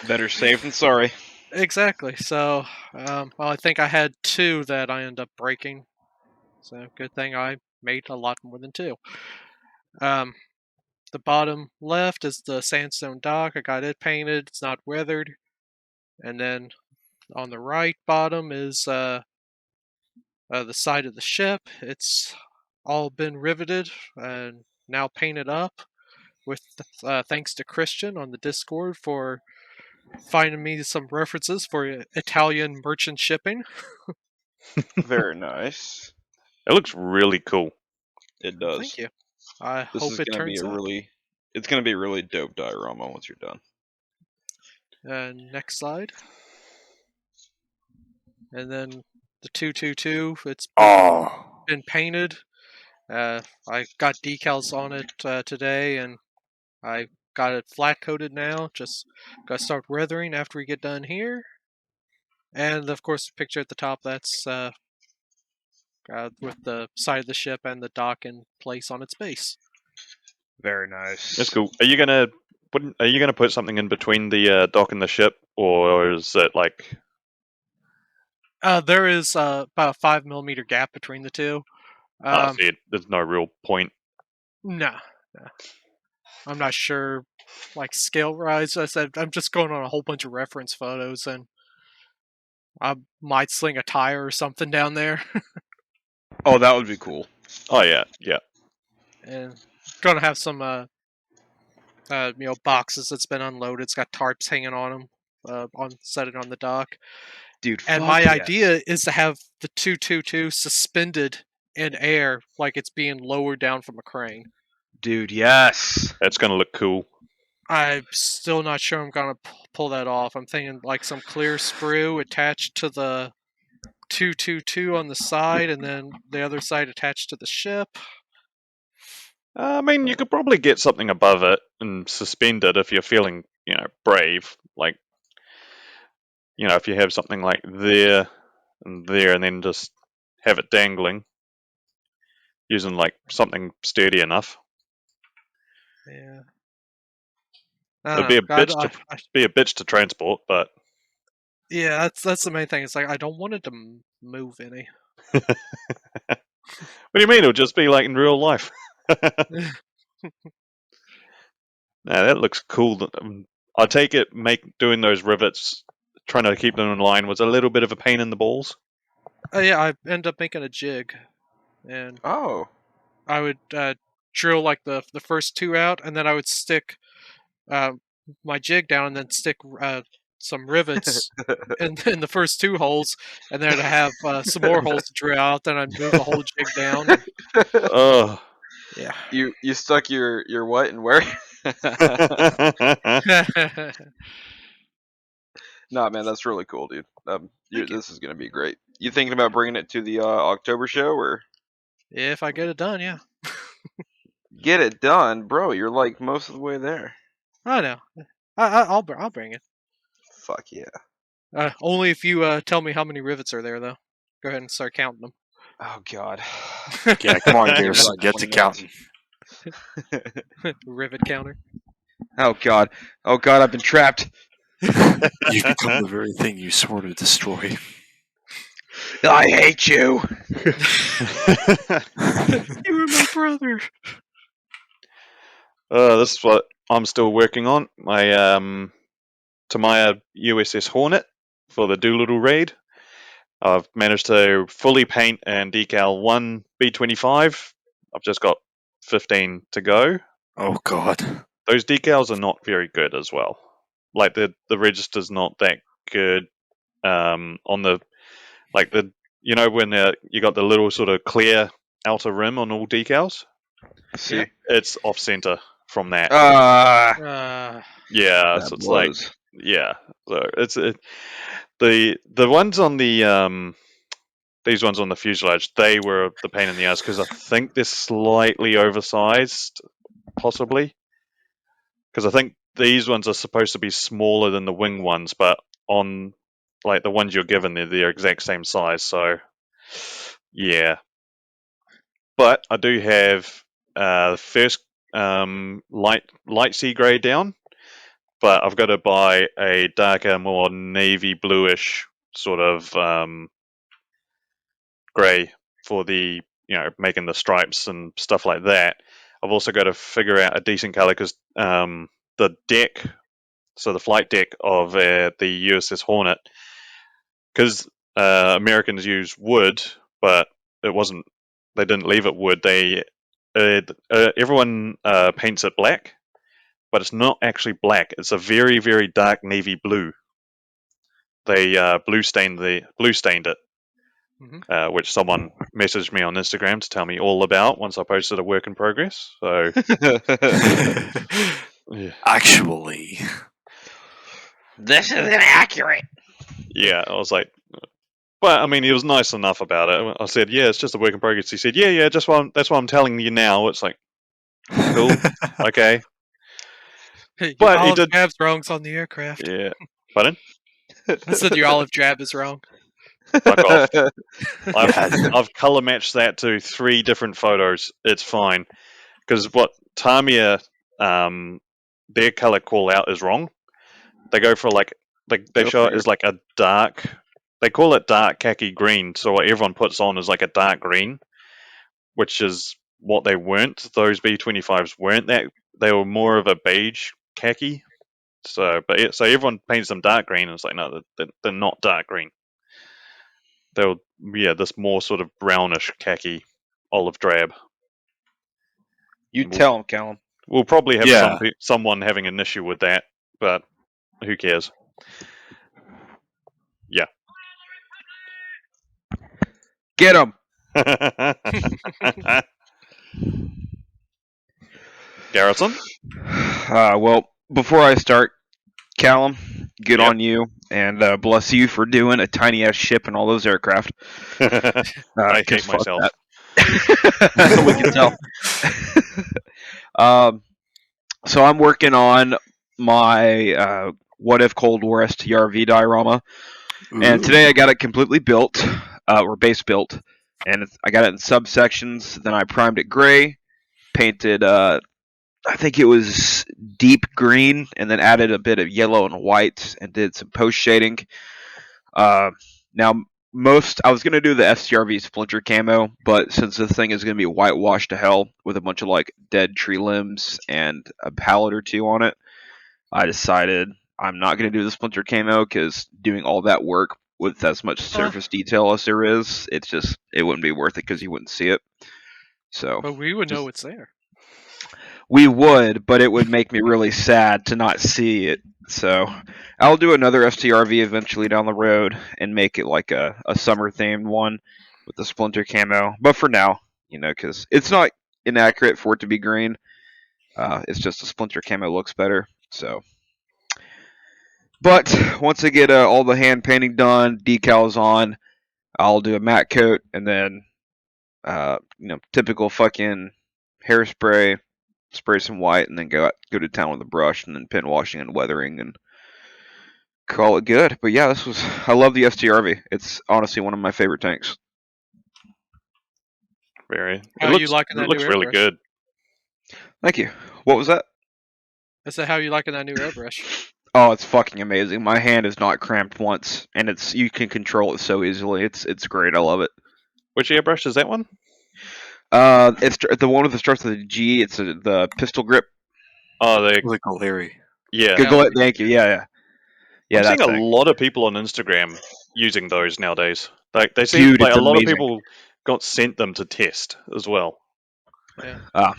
Better safe than sorry.
Exactly. So, well, I think I had 2 that I ended up breaking. So, good thing I made a lot more than 2. The bottom left is the sandstone dock. I got it painted. It's not weathered. And then on the right bottom is the side of the ship. It's all been riveted and now painted up. With thanks to Christian on the Discord for finding me some references for Italian merchant shipping.
Very nice.
It looks really cool.
It does.
Thank you. I
This
hope
is
it
gonna be
turns out.
it's gonna be a really dope diorama once you're done.
Next slide. And then the 222, it's been painted. I got decals on it today, and I got it flat coated now. Just got to start weathering after we get done here. And of course, the picture at the top, that's with the side of the ship and the dock in place on its base.
Very nice.
That's cool. Are you gonna put something in between the dock and the ship, or is it like?
There is about a 5mm gap between the two.
There's no real point.
No. I'm not sure, like scale rise. I said I'm just going on a whole bunch of reference photos, and I might sling a tire or something down there.
Oh, that would be cool.
Oh yeah, yeah.
And gonna have some boxes that's been unloaded. It's got tarps hanging on them, set it on the dock.
Dude,
And my idea is to have the 222 suspended in air, like it's being lowered down from a crane.
Dude, yes.
That's gonna look cool.
I'm still not sure I'm gonna pull that off. I'm thinking like some clear sprue attached to the 222 on the side, and then the other side attached to the ship.
I mean, you could probably get something above it and suspend it if you're feeling, brave. Like, if you have something like there, and then just have it dangling, using like something sturdy enough.
Yeah.
It'd be a bitch to transport, but
yeah, that's the main thing. It's like I don't want it to move any.
What do you mean? It'll just be like in real life. Nah, that looks cool. I take it, doing those rivets, trying to keep them in line was a little bit of a pain in the balls.
Yeah, I end up making a jig, and
Oh.
I would drill like the first two out, and then I would stick my jig down, and then stick some rivets in the first two holes, and then I'd have some more holes to drill out. Then I'd move the whole jig down. And,
Oh.
yeah.
You stuck your what and where? Nah, man, that's really cool, dude. This is gonna be great. You thinking about bringing it to the October show, or
If I get it done, yeah.
get it done, bro? You're like most of the way there.
I know. I'll bring it.
Fuck yeah.
Only if you tell me how many rivets are there, though. Go ahead and start counting them.
Oh God.
Yeah, come on, Garrison,
Like
get to
20
counting.
Rivet counter.
Oh God. Oh God, I've been trapped.
You've become the very thing you swore to destroy.
I hate you.
You were my brother.
This is what I'm still working on. My Tamaya USS Hornet for the Doolittle raid. I've managed to fully paint and decal one B-25. I've just got 15 to go.
Oh God.
Those decals are not very good as well. Like the register's not that good. On the when you got the little sort of clear outer rim on all decals.
See.
Yep.
It's off center from that. Yeah,
that
so it's
blows.
like yeah. So it's the ones on the these ones on the fuselage, they were the pain in the ass because I think they're slightly oversized, possibly. Because I think these ones are supposed to be smaller than the wing ones, but on like the ones you're given, they're the exact same size. So yeah, but I do have the first light sea grey down, but I've got to buy a darker, more navy bluish sort of grey for the making the stripes and stuff like that. I've also got to figure out a decent color because the deck, so the flight deck of the USS Hornet, because Americans use wood, but it wasn't. They didn't leave it wood. They everyone paints it black, but it's not actually black. It's a very very dark navy blue. They blue stained it, which someone messaged me on Instagram to tell me all about once I posted a work in progress. So yeah.
Actually,
This isn't accurate.
Yeah, I was like, but I mean, he was nice enough about it. I said, yeah, it's just a work in progress. He said, yeah, that's why I'm telling you now. It's like, cool, okay.
Hey,
But
your
he
olive
did-
drab's wrong's on the aircraft.
Yeah, pardon?
I said your olive drab is wrong.
Fuck off.
Yeah.
I've color matched that to 3 different photos. It's fine because what Tamiya, their color call out is wrong. They go for like they
Go
show it
figure.
as like a dark. They call it dark khaki green. So what everyone puts on is like a dark green, which is what they weren't. Those B-25s weren't that. They were more of a beige khaki. So everyone paints them dark green, and it's like no, they're not dark green. They'll this more sort of brownish khaki, olive drab.
You tell him, Callum.
We'll probably have
Yeah.
someone having an issue with that, but who cares? Yeah.
Get him.
Garrison?
Well, before I start, Callum, good
Yep.
on you, and bless you for doing a tiny ass ship and all those aircraft.
I
'Cause
hate
fuck
myself.
that. We can tell. So I'm working on my What If Cold War STRV diorama, and today I got it completely built, or base built, and I got it in subsections. Then I primed it gray, painted I think it was deep green, and then added a bit of yellow and white, and did some post shading. Now, I was gonna do the STRV splinter camo, but since this thing is gonna be whitewashed to hell with a bunch of like dead tree limbs and a palette or two on it, I decided I'm not gonna do the splinter camo because doing all that work with as much surface detail as there is. It wouldn't be worth it because you wouldn't see it. So,
But we would know it's there.
we would, but it would make me really sad to not see it. So I'll do another STRV eventually down the road and make it like a summer themed one with the splinter camo. But for now, because it's not inaccurate for it to be green. It's just the splinter camo looks better. So, but once I get all the hand painting done, decals on, I'll do a matte coat and then typical fucking hairspray, spray some white, and then go to town with a brush, and then pin washing and weathering, and call it good. But yeah, I love the STRV. It's honestly one of my favorite tanks.
Very.
How are you liking that
It looks
new
really
airbrush?
good.
Thank you. What was that?
I said, how are you liking that new airbrush?
Oh, it's fucking amazing. My hand is not cramped once, and you can control it so easily. It's great. I love it.
Which airbrush is that one?
It's the one that starts with a G. It's the pistol grip.
Oh,
Like Larry.
yeah.
Thank you. Yeah.
I'm seeing
that
a
thing.
lot of people on Instagram using those nowadays. Like they seem
Dude,
like
it's
a lot
amazing.
of people got sent them to test as well.
Yeah.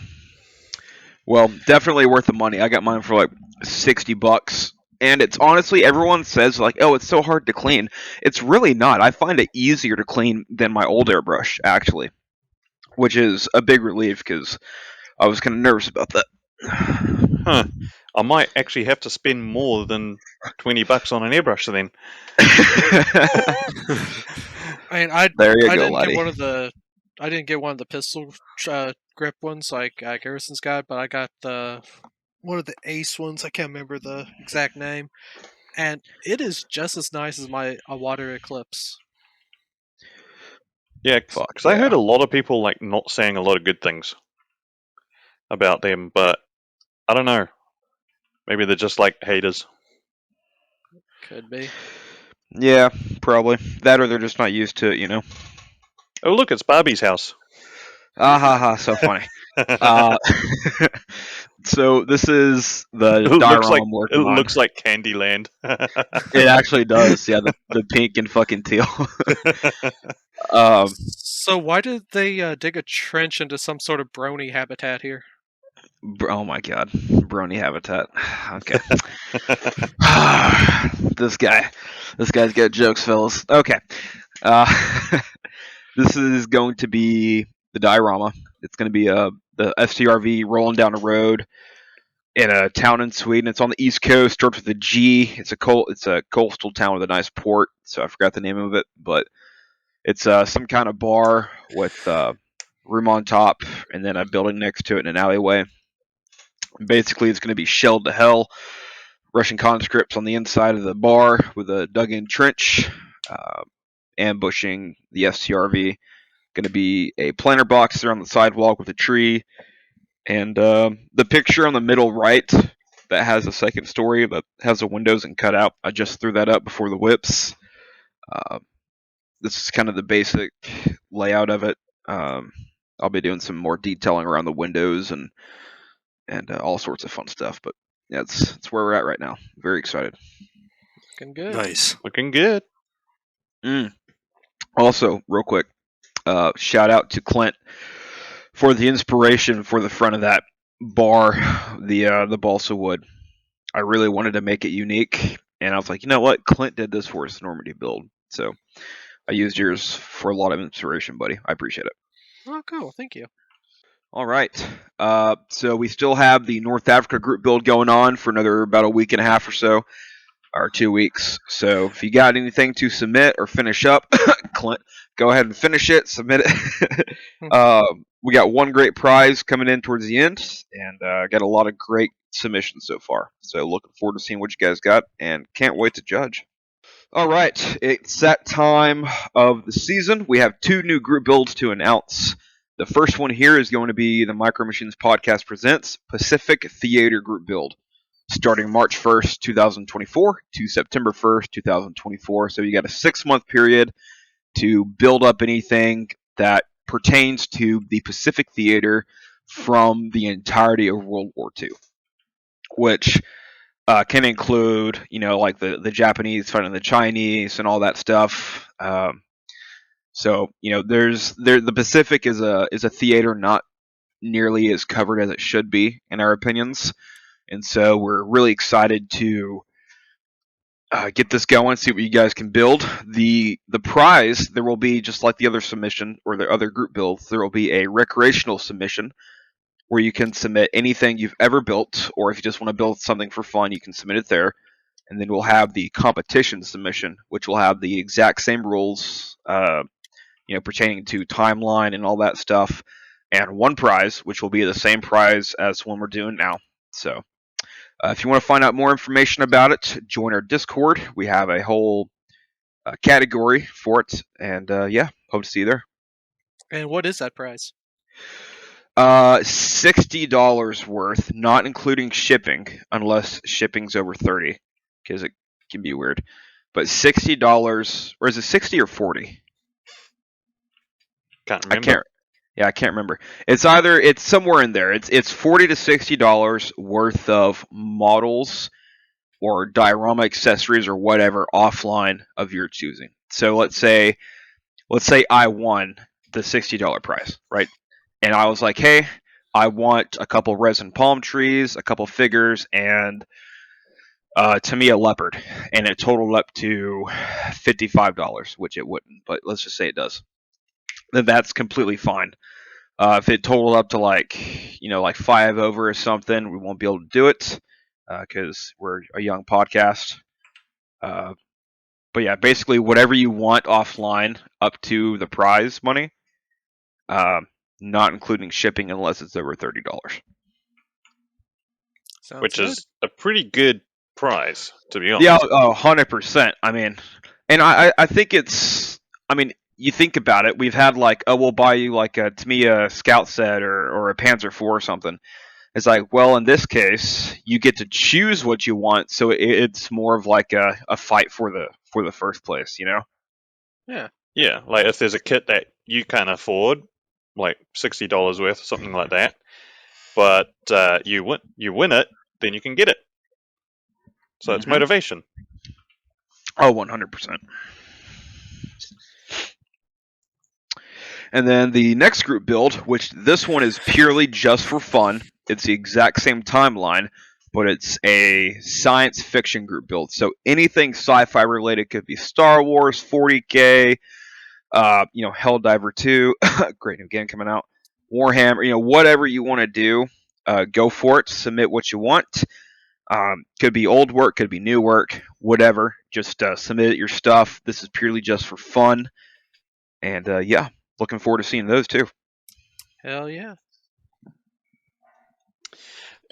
Well, definitely worth the money. I got mine for like $60, and it's honestly, everyone says like, "Oh, it's so hard to clean." It's really not. I find it easier to clean than my old airbrush, actually, which is a big relief because I was kind of nervous about that.
Huh. I might actually have to spend more than $20 on an airbrush then.
I mean, I
There you go,
didn't
laddie.
get one of the pistol grip ones like Garrison's got, but I got one of the Ace ones. I can't remember the exact name, and it is just as nice as my Water Eclipse.
Yeah,
Fuck
because I
yeah.
heard a lot of people like not saying a lot of good things about them, but I don't know. Maybe they're just like haters.
Could be.
Yeah, probably that, or they're just not used to it.
Oh, look, it's Barbie's house.
Ah ha ha! So funny. So this is the diorama I'm working on.
It looks like Candyland.
It actually does. Yeah, the pink and fucking teal.
So why did they dig a trench into some sort of brony habitat here?
Oh my god, brony habitat. Okay. This guy's got jokes, fellas. Okay. This is going to be the diorama. It's going to be the STRV rolling down a road in a town in Sweden. It's on the East Coast. Starts with a G. It's a coastal town with a nice port. So I forgot the name of it, but it's some kind of bar with room on top and then a building next to it in an alleyway. Basically, it's going to be shelled to hell. Russian conscripts on the inside of the bar with a dug-in trench, ambushing the STRV. Going to be a planter box there on the sidewalk with a tree, and the picture on the middle right that has a second story that has the windows and cut out. I just threw that up before the whips. This is kind of the basic layout of it. I'll be doing some more detailing around the windows and all sorts of fun stuff. But yeah, it's where we're at right now. Very excited.
Looking good.
Nice.
Looking good.
Also, real quick, shout out to Clint for the inspiration for the front of that bar, the balsa wood. I really wanted to make it unique, and I was like, you know what? Clint did this for his Normandy build, so I used yours for a lot of inspiration, buddy. I appreciate it.
Oh, cool. Thank you.
All right. So we still have the North Africa group build going on for another about a week and a half or so, or 2 weeks. So if you got anything to submit or finish up, Clint, go ahead and finish it, submit it. We got one great prize coming in towards the end, and got a lot of great submissions so far. So looking forward to seeing what you guys got, and can't wait to judge. All right, it's that time of the season. We have 2 new group builds to announce. The first one here is going to be the Micro Machines Podcast Presents Pacific Theater Group Build, starting March 1st, 2024 to September 1st, 2024. So you got a 6-month period to build up anything that pertains to the Pacific Theater from the entirety of World War II, which can include, like the Japanese fighting the Chinese and all that stuff. So the Pacific is a theater not nearly as covered as it should be in our opinions, and so we're really excited to get this going, see what you guys can build. The prize, there will be, just like the other submission or the other group builds, there will be a recreational submission where you can submit anything you've ever built, or if you just want to build something for fun, you can submit it there. And then we'll have the competition submission, which will have the exact same rules, pertaining to timeline and all that stuff, and one prize, which will be the same prize as one we're doing now. So, if you want to find out more information about it, join our Discord. We have a whole category for it, and hope to see you there.
And what is that prize?
$60 worth, not including shipping, unless shipping's over 30, because it can be weird. But $60, or is it 60 or 40?
Can't remember.
I can't remember. It's somewhere in there. It's $40 to $60 worth of models or diorama accessories or whatever offline of your choosing. So let's say I won the $60 prize, right? And I was like, hey, I want a couple resin palm trees, a couple figures, and to me a leopard, and it totaled up to $55, which it wouldn't, but let's just say it does. Then that's completely fine. If it totaled up to like 5 over or something, we won't be able to do it because we're a young podcast. But yeah, basically whatever you want offline up to the prize money, not including shipping unless it's over $30.
Which is a pretty good prize, to be honest.
Yeah, 100%. I mean, and I think it's. I mean, you think about it. We've had we'll buy you to me a scout set or a Panzer IV or something. It's like, well, in this case, you get to choose what you want, so it's more of like a fight for the first place,
Yeah.
Yeah, like if there's a kit that you can't afford, like $60 worth, something like that, but you win it, then you can get it. So it's motivation.
Oh, 100%. And then the next group build, which this one is purely just for fun. It's the exact same timeline, but it's a science fiction group build. So anything sci-fi related, could be Star Wars, 40K, Helldiver 2, great new game coming out, Warhammer, whatever you want to do, go for it. Submit what you want. Could be old work, could be new work, whatever. Just submit your stuff. This is purely just for fun. And looking forward to seeing those too.
Hell yeah.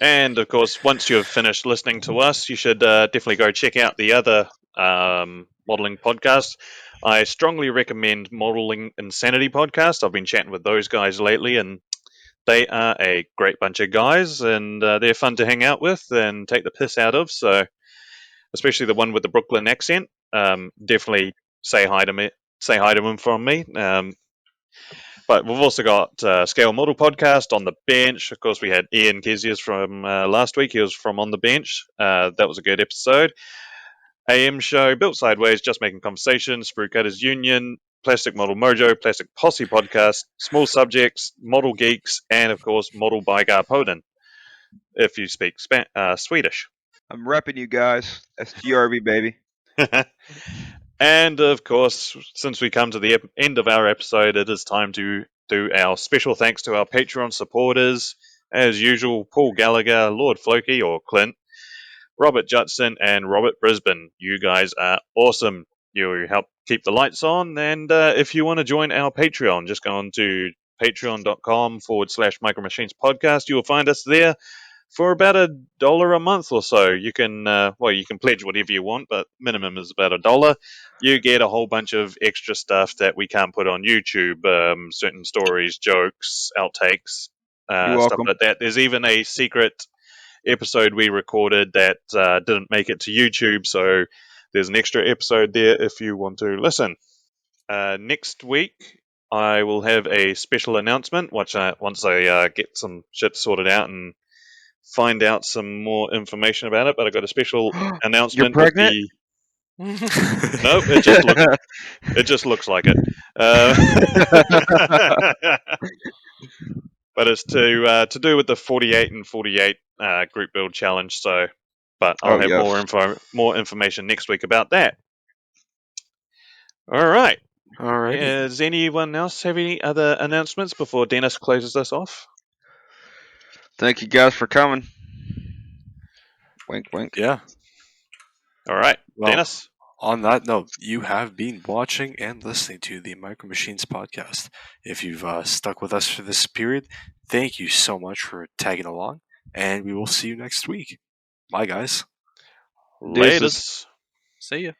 And of course, once you've finished listening to us, you should definitely go check out the other modeling podcasts. I strongly recommend Modeling Insanity podcast. I've been chatting with those guys lately, and they are a great bunch of guys, and they're fun to hang out with and take the piss out of. So, especially the one with the Brooklyn accent, definitely say hi to me. Say hi to him from me. But we've also got Scale Model Podcast, On the Bench. Of course, we had Ian Kezius from last week. He was from On the Bench. That was a good episode. AM Show, Built Sideways, Just Making Conversation, Sprue Cutters Union, Plastic Model Mojo, Plastic Posse Podcast, Small Subjects, Model Geeks, and of course, Model by Garpoden, if you speak Swedish.
I'm repping you guys. STRV, baby.
And of course, since we come to the end of our episode, it is time to do our special thanks to our Patreon supporters. As usual, Paul Gallagher, Lord Floki or Clint, Robert Judson, and Robert Brisbane. You guys are awesome. You help keep the lights on. And if you want to join our Patreon, just go on to patreon.com/Micro Machines Podcast. You will find us there. For about $1 a month or so, you can you can pledge whatever you want, but minimum is about $1. You get a whole bunch of extra stuff that we can't put on YouTube, certain stories, jokes, outtakes, stuff like that. There's even a secret episode we recorded that didn't make it to YouTube, so there's an extra episode there if you want to listen. Next week, I will have a special announcement once I get some shit sorted out and find out some more information about it, but I got a special
You're
announcement.
pregnant?
No, it just looks like it. But it's to do with the 48 and 48 group build challenge. So, but I'll have more information next week about that. All right.
All right.
Does anyone else have any other announcements before Dennis closes us off?
Thank you guys for coming. Wink, wink.
Yeah.
All right,
Well,
Dennis.
On that note, you have been watching and listening to the Micro Machines podcast. If you've stuck with us for this period, thank you so much for tagging along, and we will see you next week. Bye, guys.
Laters.
See ya.